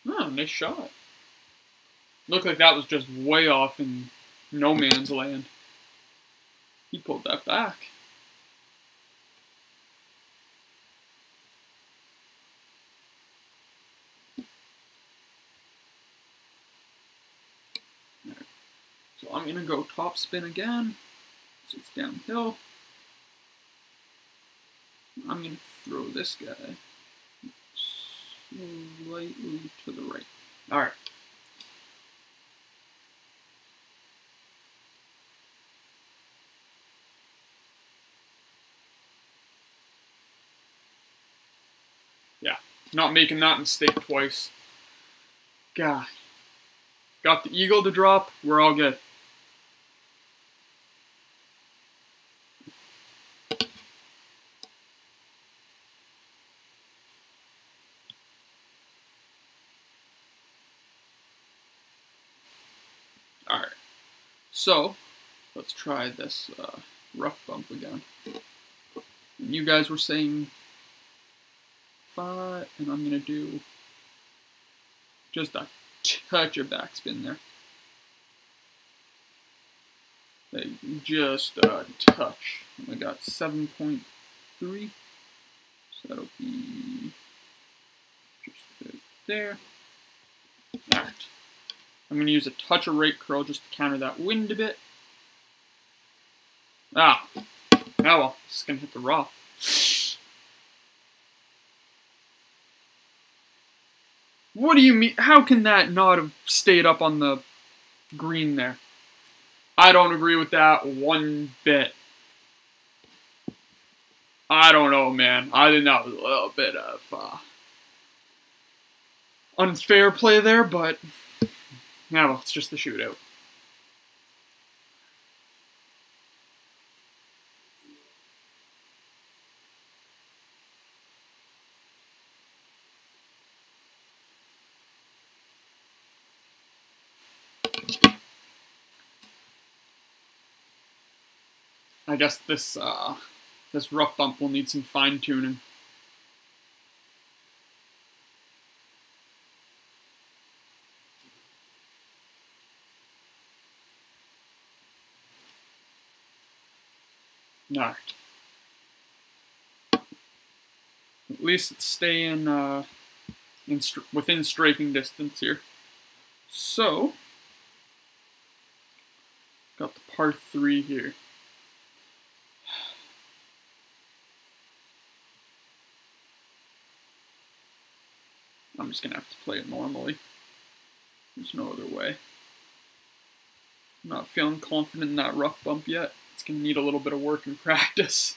S1: Oh, nice shot. Looked like that was just way off in no man's land. He pulled that back. Right. So I'm going to go top spin again. So it's downhill. I'm going to throw this guy slightly to the right. Alright. Yeah, not making that mistake twice. God. Got the eagle to drop, we're all good. Alright, so let's try this rough bump again. And you guys were saying 5, and I'm going to do just a touch of backspin there. Like just a touch. I got 7.3, so that'll be just there. Alright. I'm going to use a touch of right curl just to counter that wind a bit. Ah. Oh well, just going to hit the rough. What do you mean? How can that not have stayed up on the green there? I don't agree with that one bit. I don't know, man. I think that was a little bit of unfair play there, but yeah, well, it's just the shootout. I guess this this rough bump will need some fine tuning. Alright. At least it's staying within striking distance here. So par 3 here. I'm just gonna have to play it normally. There's no other way. I'm not feeling confident in that rough bump yet. It's gonna need a little bit of work and practice.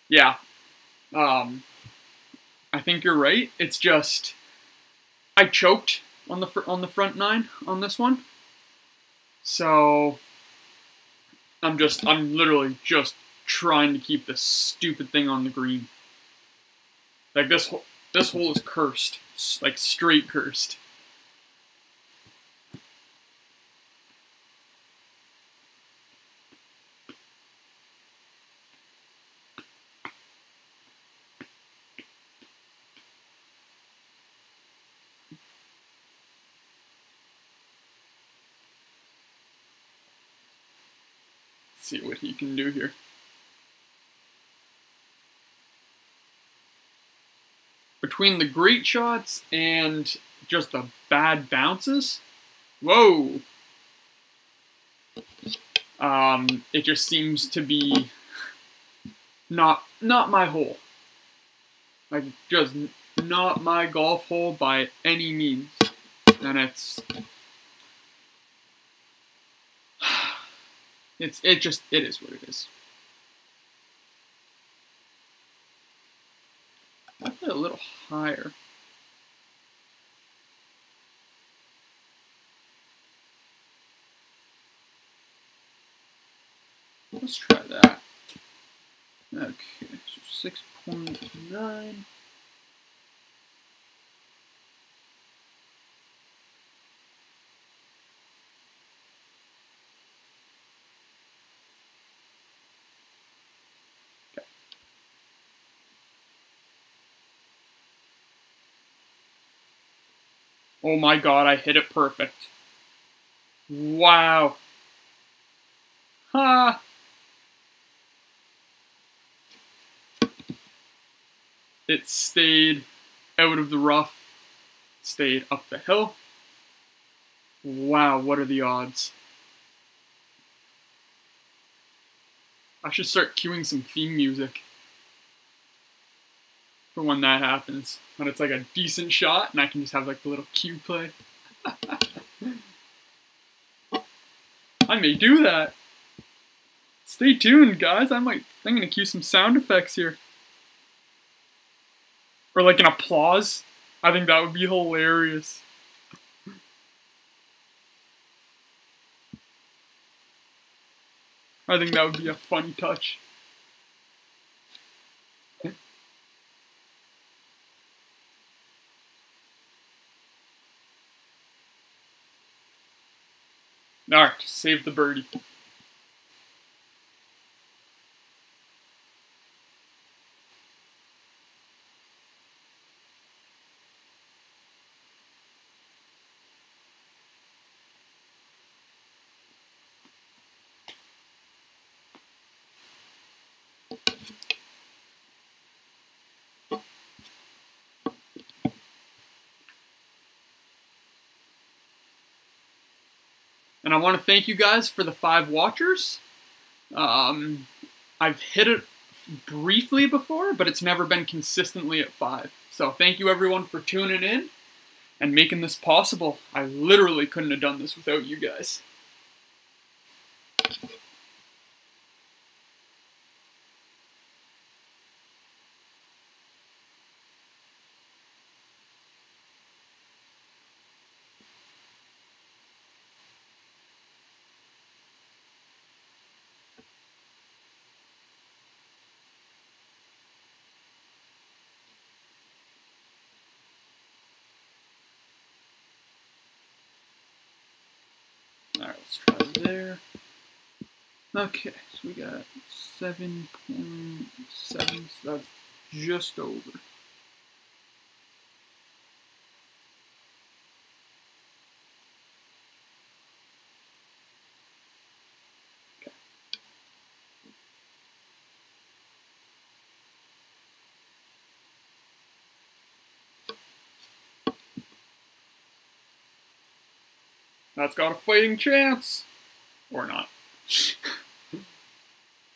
S1: Yeah. I think you're right. It's just I choked on the front 9 on this one. So I'm literally just trying to keep this stupid thing on the green. Like this hole is cursed, like straight cursed. Let's see what he can do here. Between the great shots and just the bad bounces, whoa! It just seems to be not my hole. Like, just not my golf hole by any means. And it is what it is. I play a little higher. Let's try that. Okay, so 6.9. Oh my god, I hit it perfect. Wow. Ha! It stayed out of the rough, stayed up the hill. Wow, what are the odds? I should start cueing some theme music for when that happens. When it's like a decent shot and I can just have like the little cue play. I may do that. Stay tuned, guys. I'm gonna cue some sound effects here. Or like an applause. I think that would be hilarious. I think that would be a funny touch. Alright, save the birdie. And I want to thank you guys for the 5 watchers. I've hit it briefly before, but it's never been consistently at 5. So thank you everyone for tuning in and making this possible. I literally couldn't have done this without you guys. Alright, let's try there. Okay, so we got 7.7, so that's just over. Okay. That's got a fighting chance. Or not.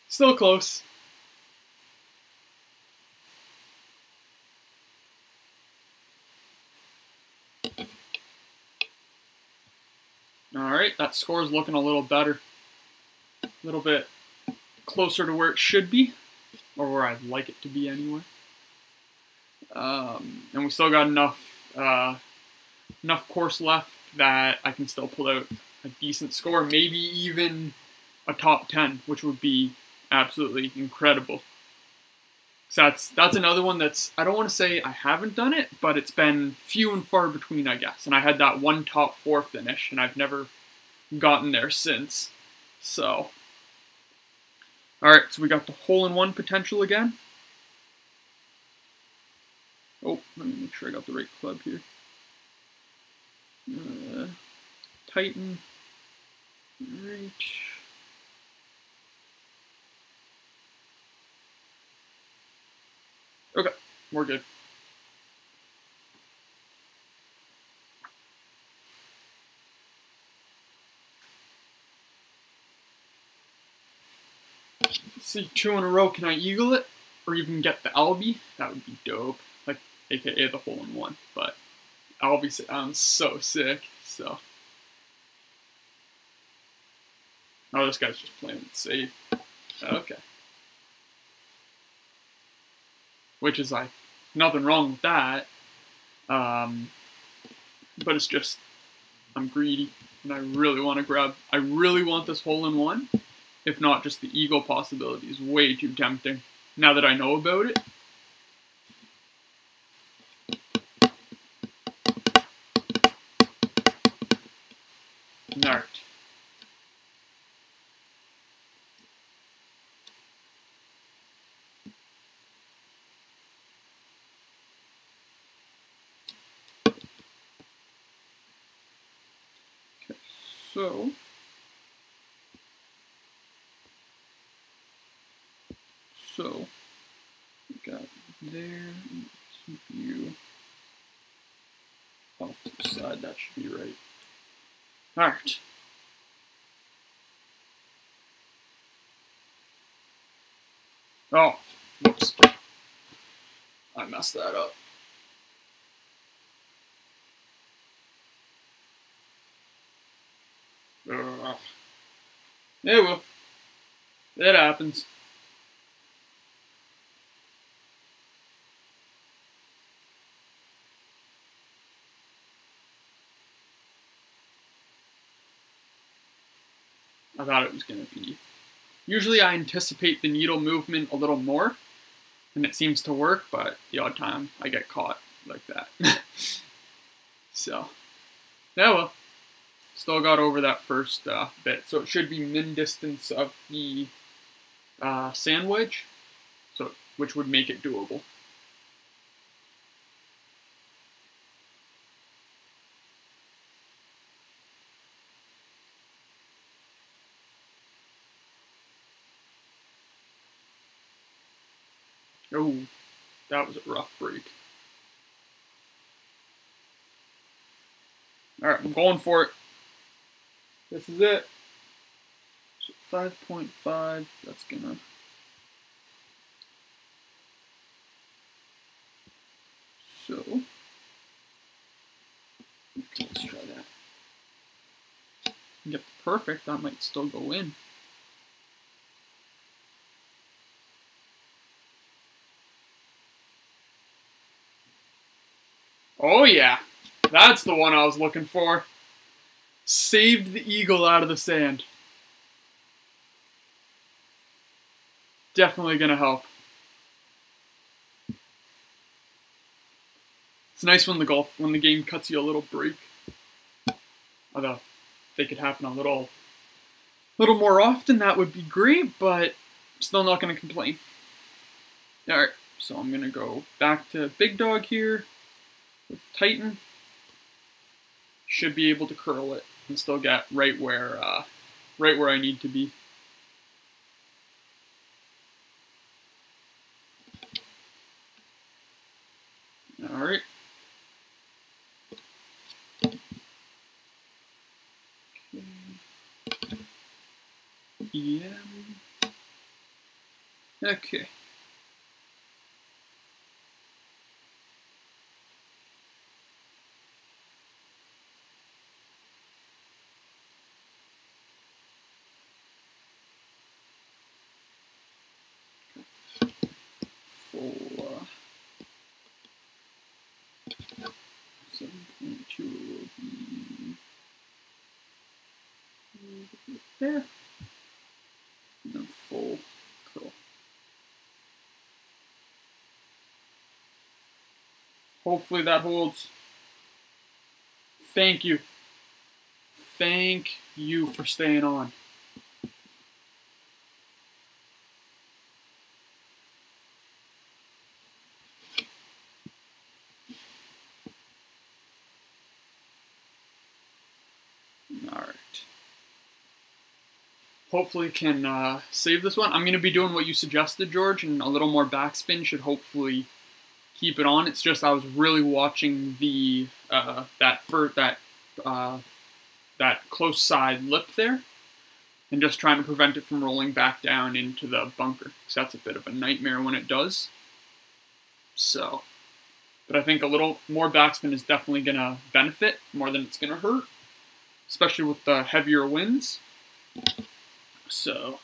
S1: Still close. Alright, that score's looking a little better. A little bit closer to where it should be. Or where I'd like it to be anyway. And we still got enough course left that I can still pull out a decent score, maybe even a top 10, which would be absolutely incredible. So that's another one that's, I don't want to say I haven't done it, but it's been few and far between, I guess. And I had that one top 4 finish, and I've never gotten there since. So, alright, so we got the hole-in-one potential again. Oh, let me make sure I got the right club here. Tighten. Right. Okay, we're good. Let's see, 2 in a row. Can I eagle it? Or even get the Albie? That would be dope. Like, aka the hole-in-one. But Albie sounds so sick, so. Oh, this guy's just playing it safe. Okay. Which is like, nothing wrong with that. But it's just, I'm greedy. And I really want to I really want this hole-in-one. If not, just the eagle possibility is way too tempting. Now that I know about it. Alright. Okay, so we got there, keep you off to the side, that should be right. Alright. Oh, whoops. I messed that up. Yeah, well, it happens. I thought it was going to be. Usually I anticipate the needle movement a little more, and it seems to work, but the odd time I get caught like that. So, yeah, well, still got over that first bit, so it should be min distance of the sand wedge, so which would make it doable. Oh, that was a rough break. Alright, I'm going for it. This is it. So 5.5, that's gonna... So, okay, let's try that. Get the perfect, that might still go in. Oh yeah, that's the one I was looking for. Saved the eagle out of the sand. Definitely gonna help. It's nice when the game cuts you a little break. Although, if they could happen a little more often, that would be great, but still not gonna complain. Alright, so I'm gonna go back to big dog here. With Titan, should be able to curl it and still get right where I need to be. All right. p.m. Okay. Full 7.2 will be there. And then full curl. Hopefully that holds. Thank you. Thank you for staying on. Alright. Hopefully can save this one. I'm going to be doing what you suggested, George, and a little more backspin should hopefully keep it on. It's just I was really watching the that close side lip there, and just trying to prevent it from rolling back down into the bunker, because that's a bit of a nightmare when it does. So, but I think a little more backspin is definitely going to benefit more than it's going to hurt, especially with the heavier winds. So,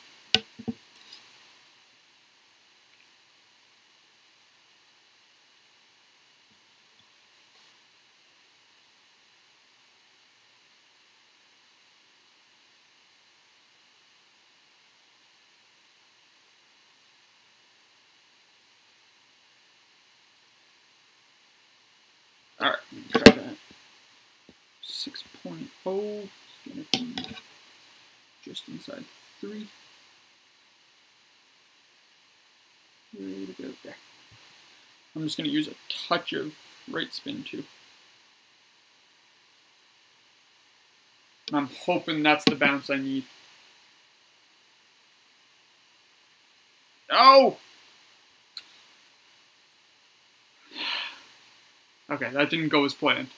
S1: alright, try that. 6.0 is going to be just inside 3. Way to go there. I'm just going to use a touch of right spin too. I'm hoping that's the bounce I need. Oh! Okay, that didn't go as planned.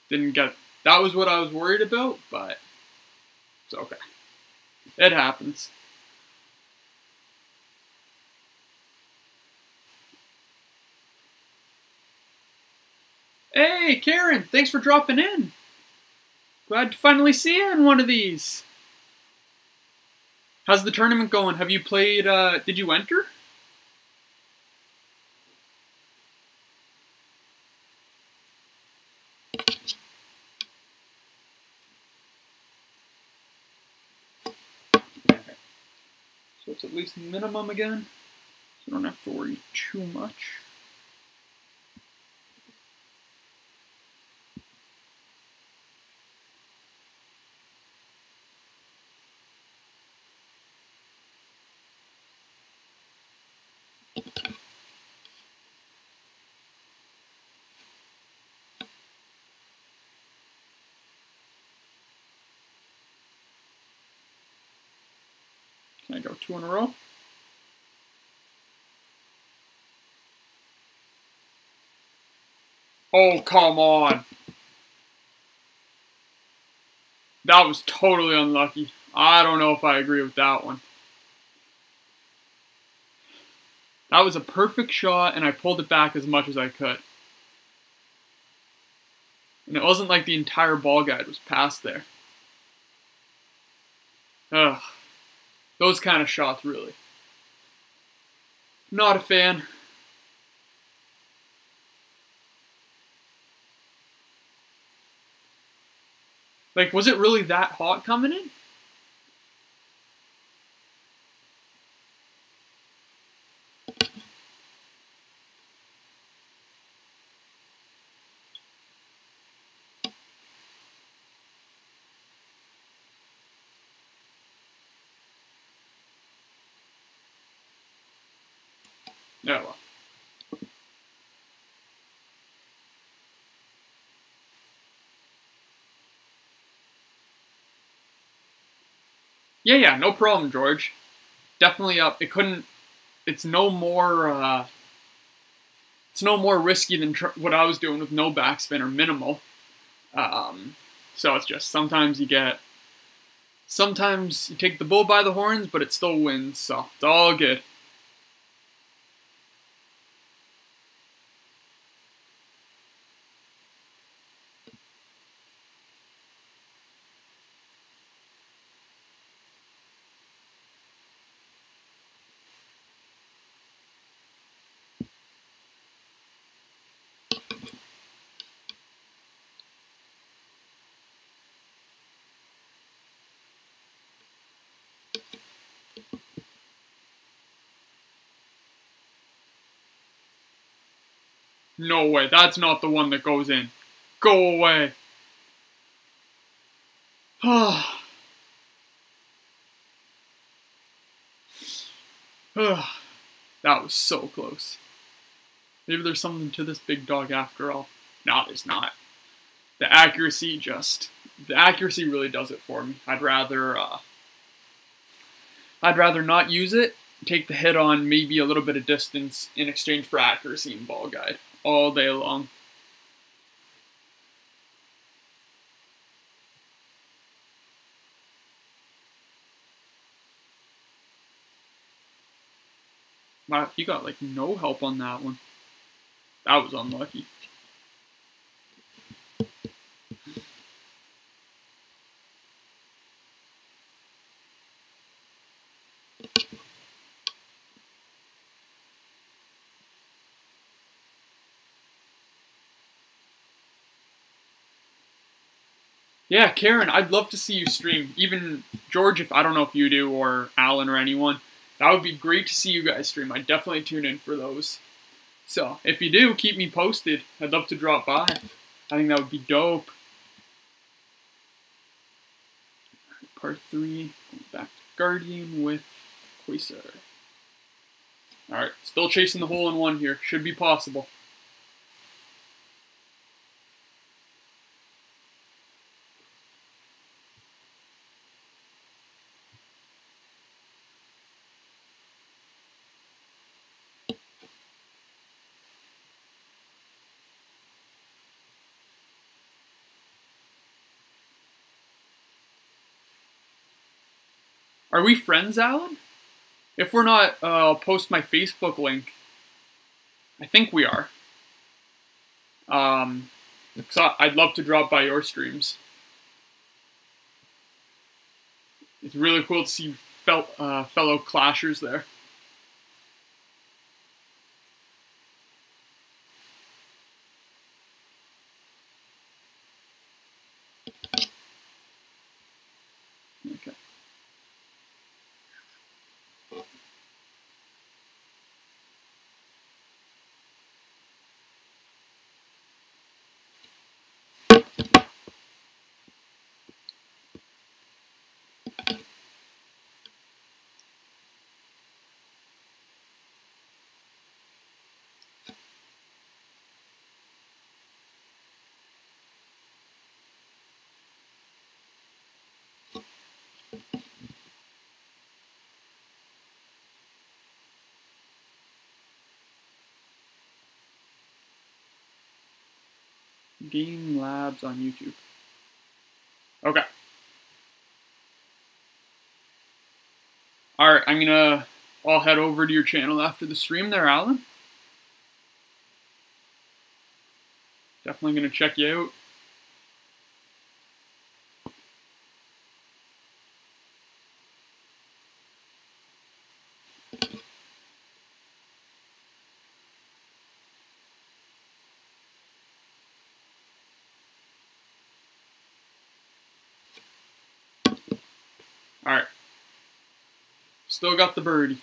S1: That was what I was worried about, but it's okay. It happens. Hey, Karen, thanks for dropping in. Glad to finally see you in one of these. How's the tournament going? Have you played, did you enter? Okay. So it's at least minimum again, so I don't have to worry too much. Can I go 2 in a row? Oh, come on. That was totally unlucky. I don't know if I agree with that one. That was a perfect shot, and I pulled it back as much as I could. And it wasn't like the entire ball guide was past there. Ugh. Those kind of shots, really. Not a fan. Like, was it really that hot coming in? Oh well. Yeah, no problem, George. Definitely up. It's no more risky than what I was doing with no backspin or minimal. So it's just sometimes you get Sometimes you take the bull by the horns, but it still wins, so it's all good. No way, that's not the one that goes in. Go away. That was so close. Maybe there's something to this big dog after all. No, there's not. The accuracy really does it for me. I'd rather not use it, take the hit on maybe a little bit of distance in exchange for accuracy and ball guide all day long. Wow, he got like no help on that one. That was unlucky. Yeah, Karen, I'd love to see you stream. Even George, I don't know if you do, or Alan or anyone. That would be great to see you guys stream. I'd definitely tune in for those. So, if you do, keep me posted. I'd love to drop by. I think that would be dope. Part 3, back to Guardian with Quasar. Alright, still chasing the hole in one here. Should be possible. Are we friends, Alan? If we're not, I'll post my Facebook link. I think we are. So I'd love to drop by your streams. It's really cool to see fellow clashers there. Okay. Game Labs on YouTube. Okay. Alright, I'll head over to your channel after the stream there, Alan. Definitely gonna check you out. Alright. Still got the birdie.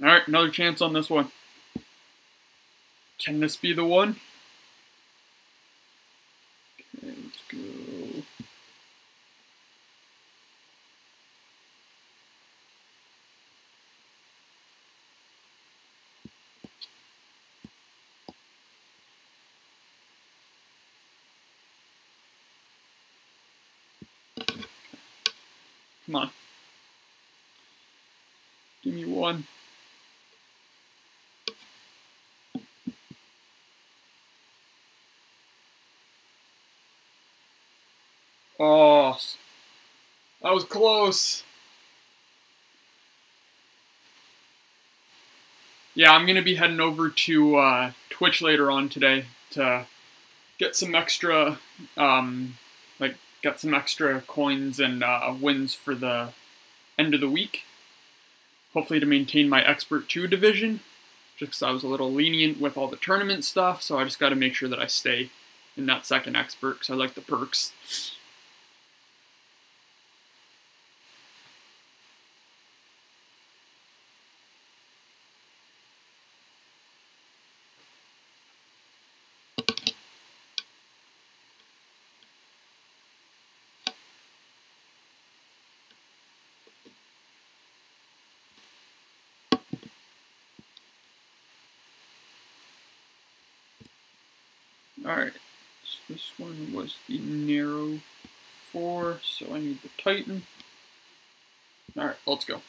S1: Alright, another chance on this one. Can this be the one? Okay, let's go. Come on. Give me one. Oh, that was close. Yeah, I'm gonna be heading over to Twitch later on today to get some extra, get some extra coins and wins for the end of the week. Hopefully to maintain my Expert 2 division, just because I was a little lenient with all the tournament stuff, so I just got to make sure that I stay in that second Expert, because I like the perks. Alright, so this one was the narrow 4, so I need the Titan. Alright, let's go.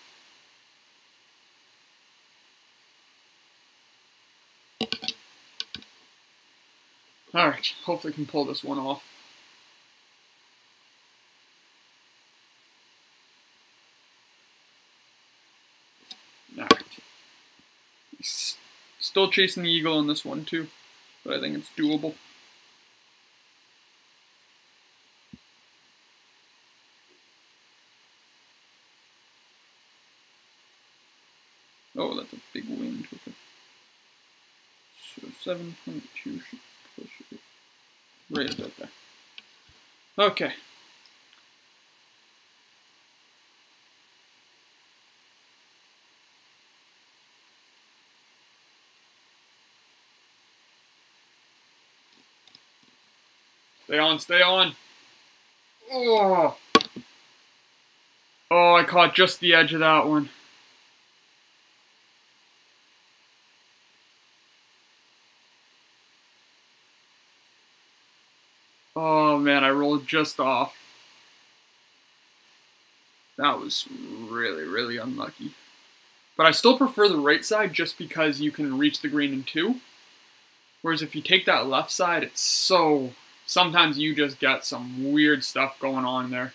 S1: Alright, hopefully I can pull this one off. Alright. Still chasing the eagle on this one too, but I think it's doable. Oh, that's a big wind with it. So 7.2 should push it right about there. Okay. Stay on, stay on. Oh! Oh, I caught just the edge of that one. Oh man, I rolled just off. That was really, really unlucky. But I still prefer the right side just because you can reach the green in 2. Whereas if you take that left side, it's so... Sometimes you just get some weird stuff going on there.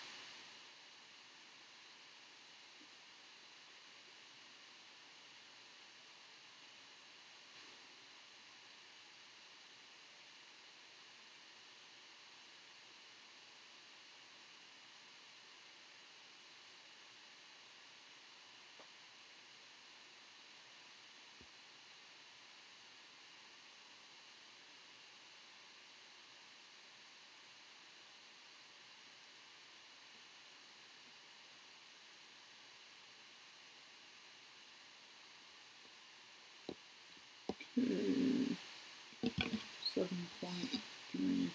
S1: Okay. 7.3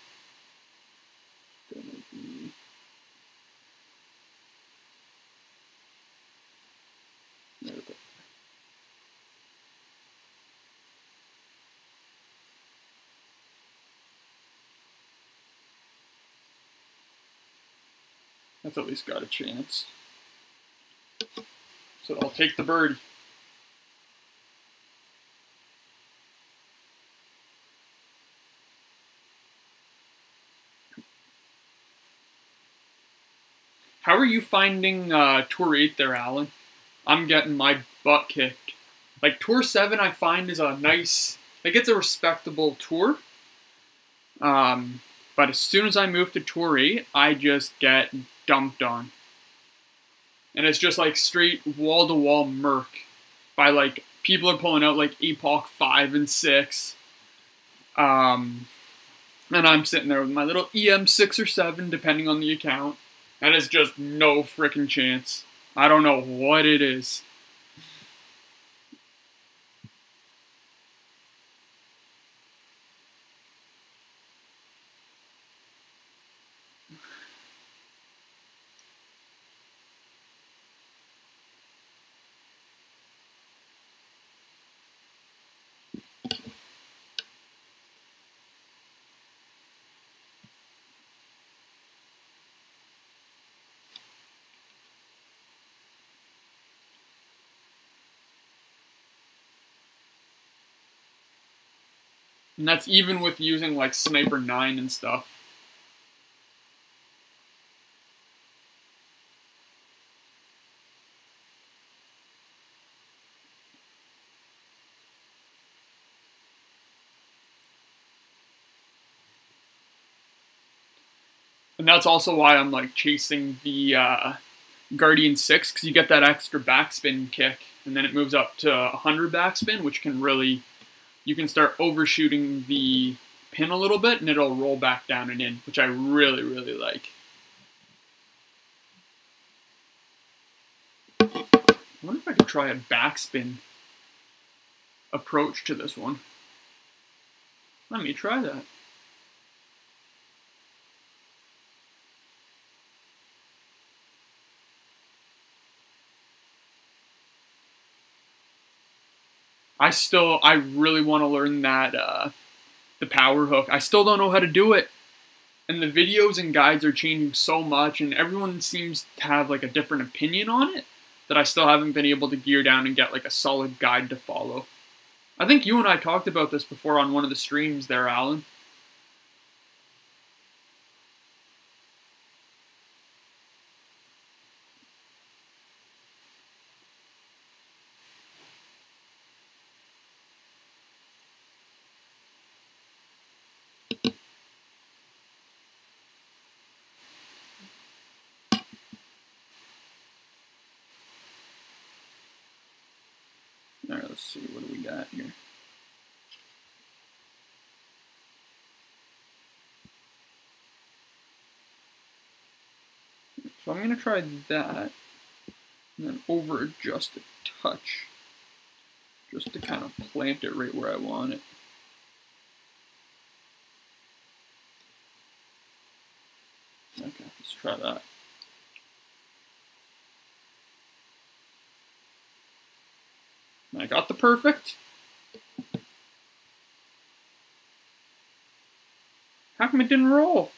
S1: gonna be... There we go. That's at least got a chance. So I'll take the birdie. How are you finding Tour 8 there, Alan? I'm getting my butt kicked. Like, Tour 7 I find is a nice... Like, it's a respectable tour. But as soon as I move to Tour 8, I just get dumped on. And it's just, like, straight wall-to-wall murk. By, like, people are pulling out, like, Epoch 5 and 6. And I'm sitting there with my little EM 6 or 7, depending on the account. And it's just no frickin' chance. I don't know what it is. And that's even with using like Sniper 9 and stuff. And that's also why I'm like chasing the Guardian 6, because you get that extra backspin kick, and then it moves up to 100 backspin, which can really, you can start overshooting the pin a little bit, and it'll roll back down and in, which I really, really like. I wonder if I could try a backspin approach to this one. Let me try that. I really want to learn that, the power hook. I still don't know how to do it. And the videos and guides are changing so much, and everyone seems to have like a different opinion on it, that I still haven't been able to gear down and get like a solid guide to follow. I think you and I talked about this before on one of the streams there, Alan. Alright, let's see, what do we got here? So I'm going to try that, and then over adjust a touch, just to kind of plant it right where I want it. Okay, let's try that. I got the perfect. How come it didn't roll?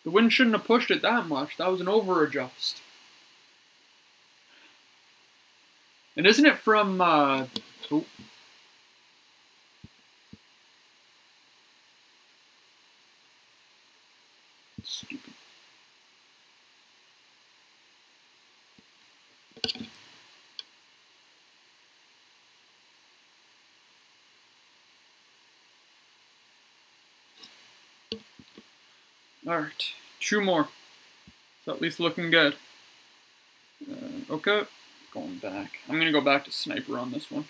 S1: The wind shouldn't have pushed it that much. That was an over adjust. And isn't it from, oh. Stupid. Alright, 2 more. It's at least looking good. Okay, going back. I'm going to go back to Sniper on this one.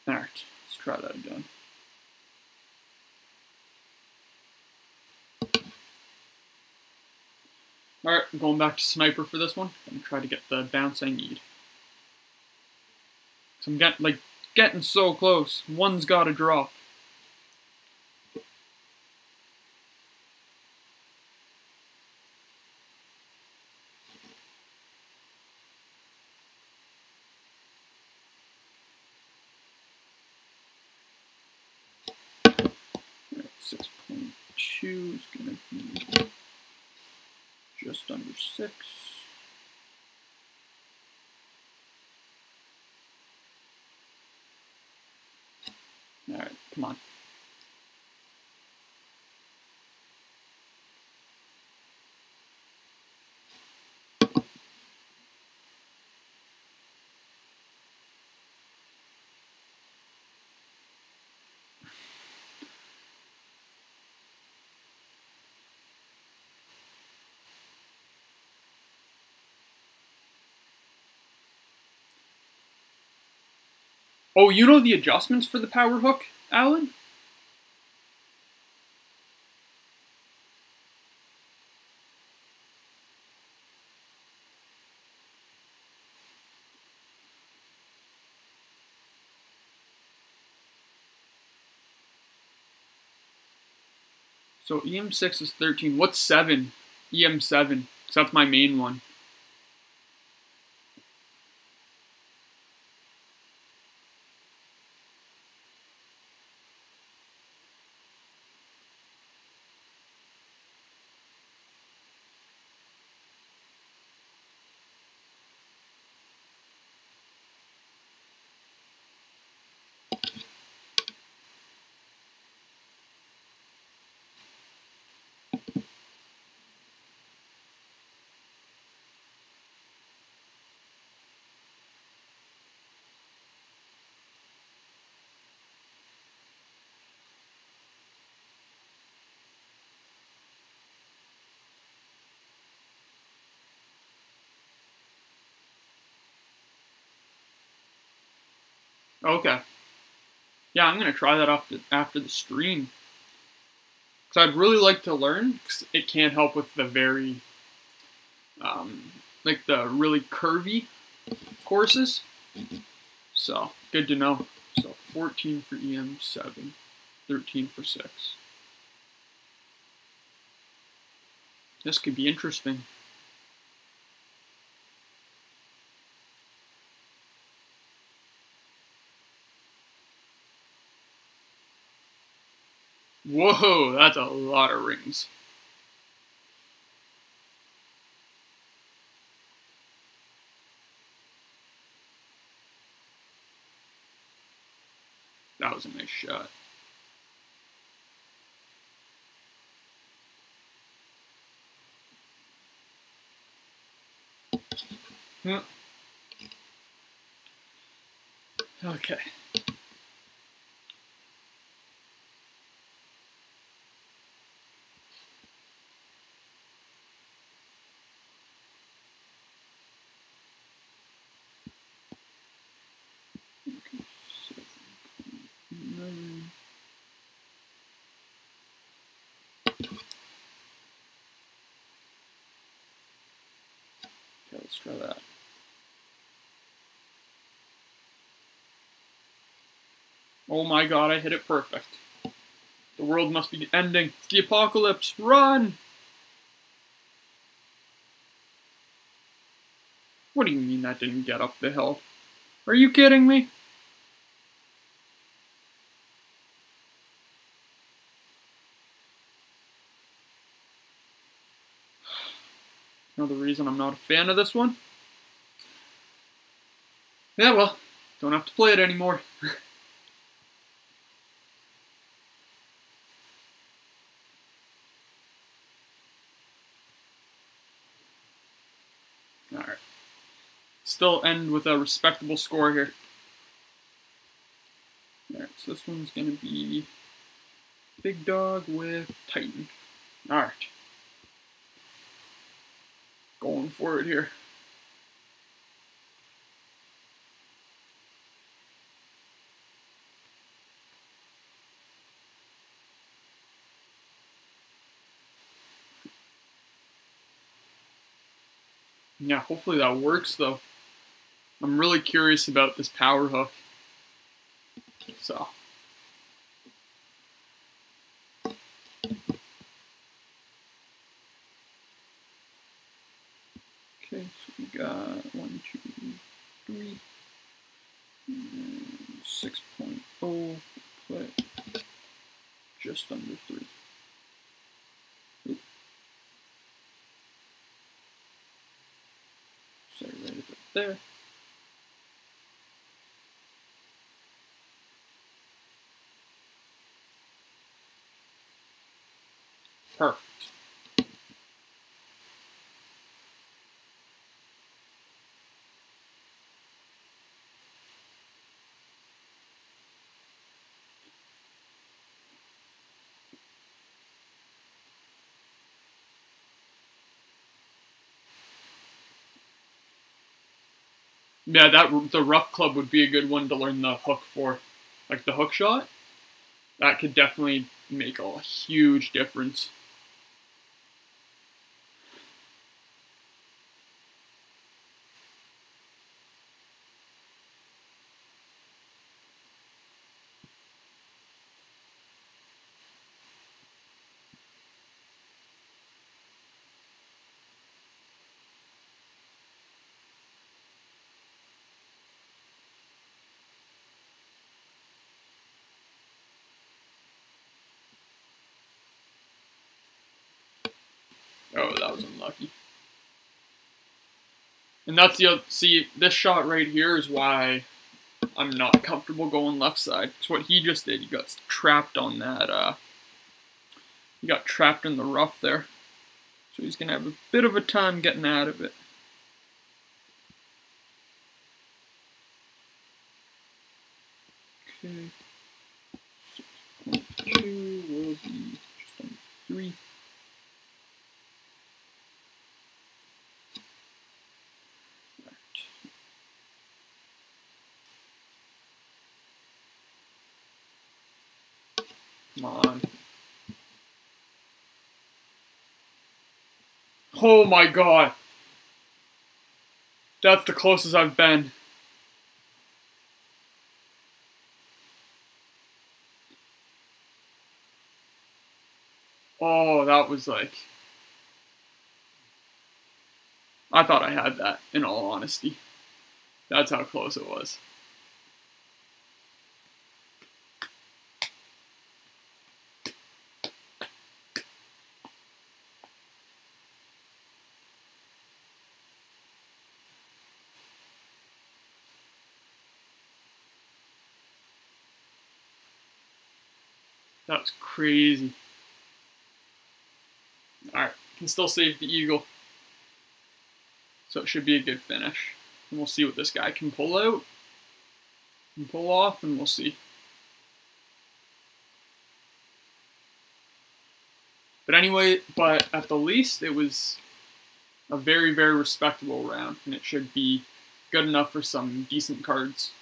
S1: Alright, let's try that again. Alright, I'm going back to Sniper for this one. I'm going to try to get the bounce I need. So I'm getting so close. One's got to drop. Right, 6.2 is going to be just under 6. Alright, come on. Oh, you know the adjustments for the power hook, Alan? So EM6 is 13. What's 7? EM7. Because that's my main one. Okay. Yeah, I'm gonna try that after the stream. Because I'd really like to learn, because it can help with the very, like the really curvy courses. So, good to know. So, 14 for EM7, 13 for 6. This could be interesting. Whoa, that's a lot of rings. That was a nice shot. Okay. Okay, let's try that. Oh my god, I hit it perfect. The world must be ending. It's the apocalypse. Run! What do you mean that didn't get up the hill? Are you kidding me? Another reason I'm not a fan of this one. Yeah, well, don't have to play it anymore. Alright. Still end with a respectable score here. Alright, so this one's gonna be Big Dog with Titan. Alright. Going for it here. Yeah, hopefully that works though. I'm really curious about this power hook. So. Okay, so we got 1, 2, 3, 6.0, put just under 3. Oop. So right about there. Perfect. Yeah, the rough club would be a good one to learn the hook for. Like the hook shot. That could definitely make a huge difference. Oh, that was unlucky. And that's see, this shot right here is why I'm not comfortable going left side. It's what he just did. He got trapped on that, he got trapped in the rough there. So he's gonna have a bit of a time getting out of it. Okay. 6.2 will be just under 3. Come on. Oh my god. That's the closest I've been. Oh, that was like... I thought I had that, in all honesty. That's how close it was. That was crazy. Alright, can still save the eagle. So it should be a good finish. And we'll see what this guy can pull out. And pull off, and we'll see. But anyway, at the least, it was a very, very respectable round. And it should be good enough for some decent cards.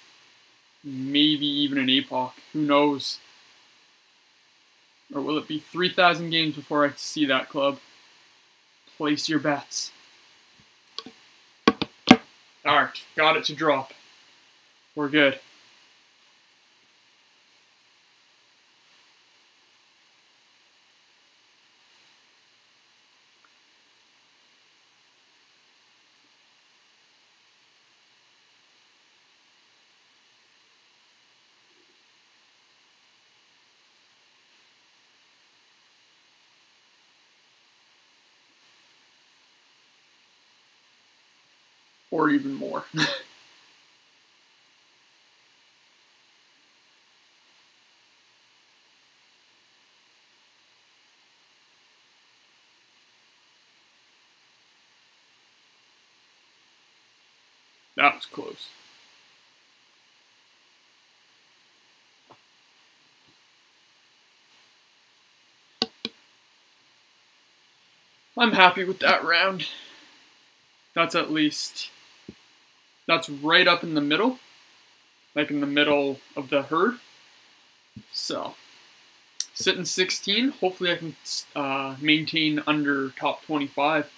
S1: Maybe even an APOC. Who knows? Or will it be 3,000 games before I see that club? Place your bets. Alright, got it to drop. We're good. Or even more. That was close. I'm happy with that round. That's at least... That's right up in the middle. Like in the middle of the herd. So, sitting 16. Hopefully I can maintain under top 25.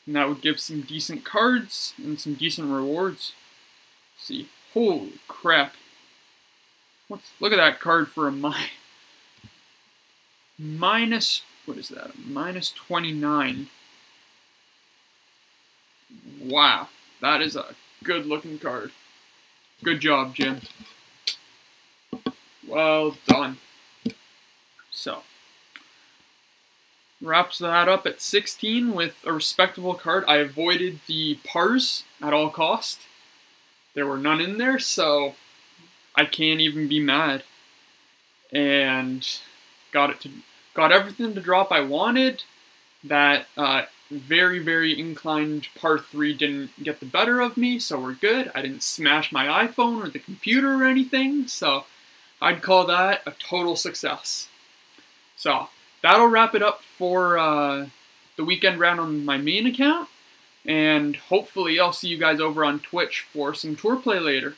S1: And that would give some decent cards and some decent rewards. Let's see. Holy crap. Look at that card for a minus, what is that? Minus 29. Wow. That is a good looking card. Good job, Jim. Well done. So, wraps that up at 16 with a respectable card. I avoided the pars at all cost. There were none in there, so I can't even be mad. And got everything to drop I wanted. That very, very inclined par 3 didn't get the better of me, so we're good. I didn't smash my iPhone or the computer or anything, so I'd call that a total success. So, that'll wrap it up for the weekend round on my main account, and hopefully I'll see you guys over on Twitch for some tour play later.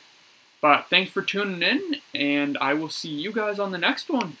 S1: But thanks for tuning in, and I will see you guys on the next one.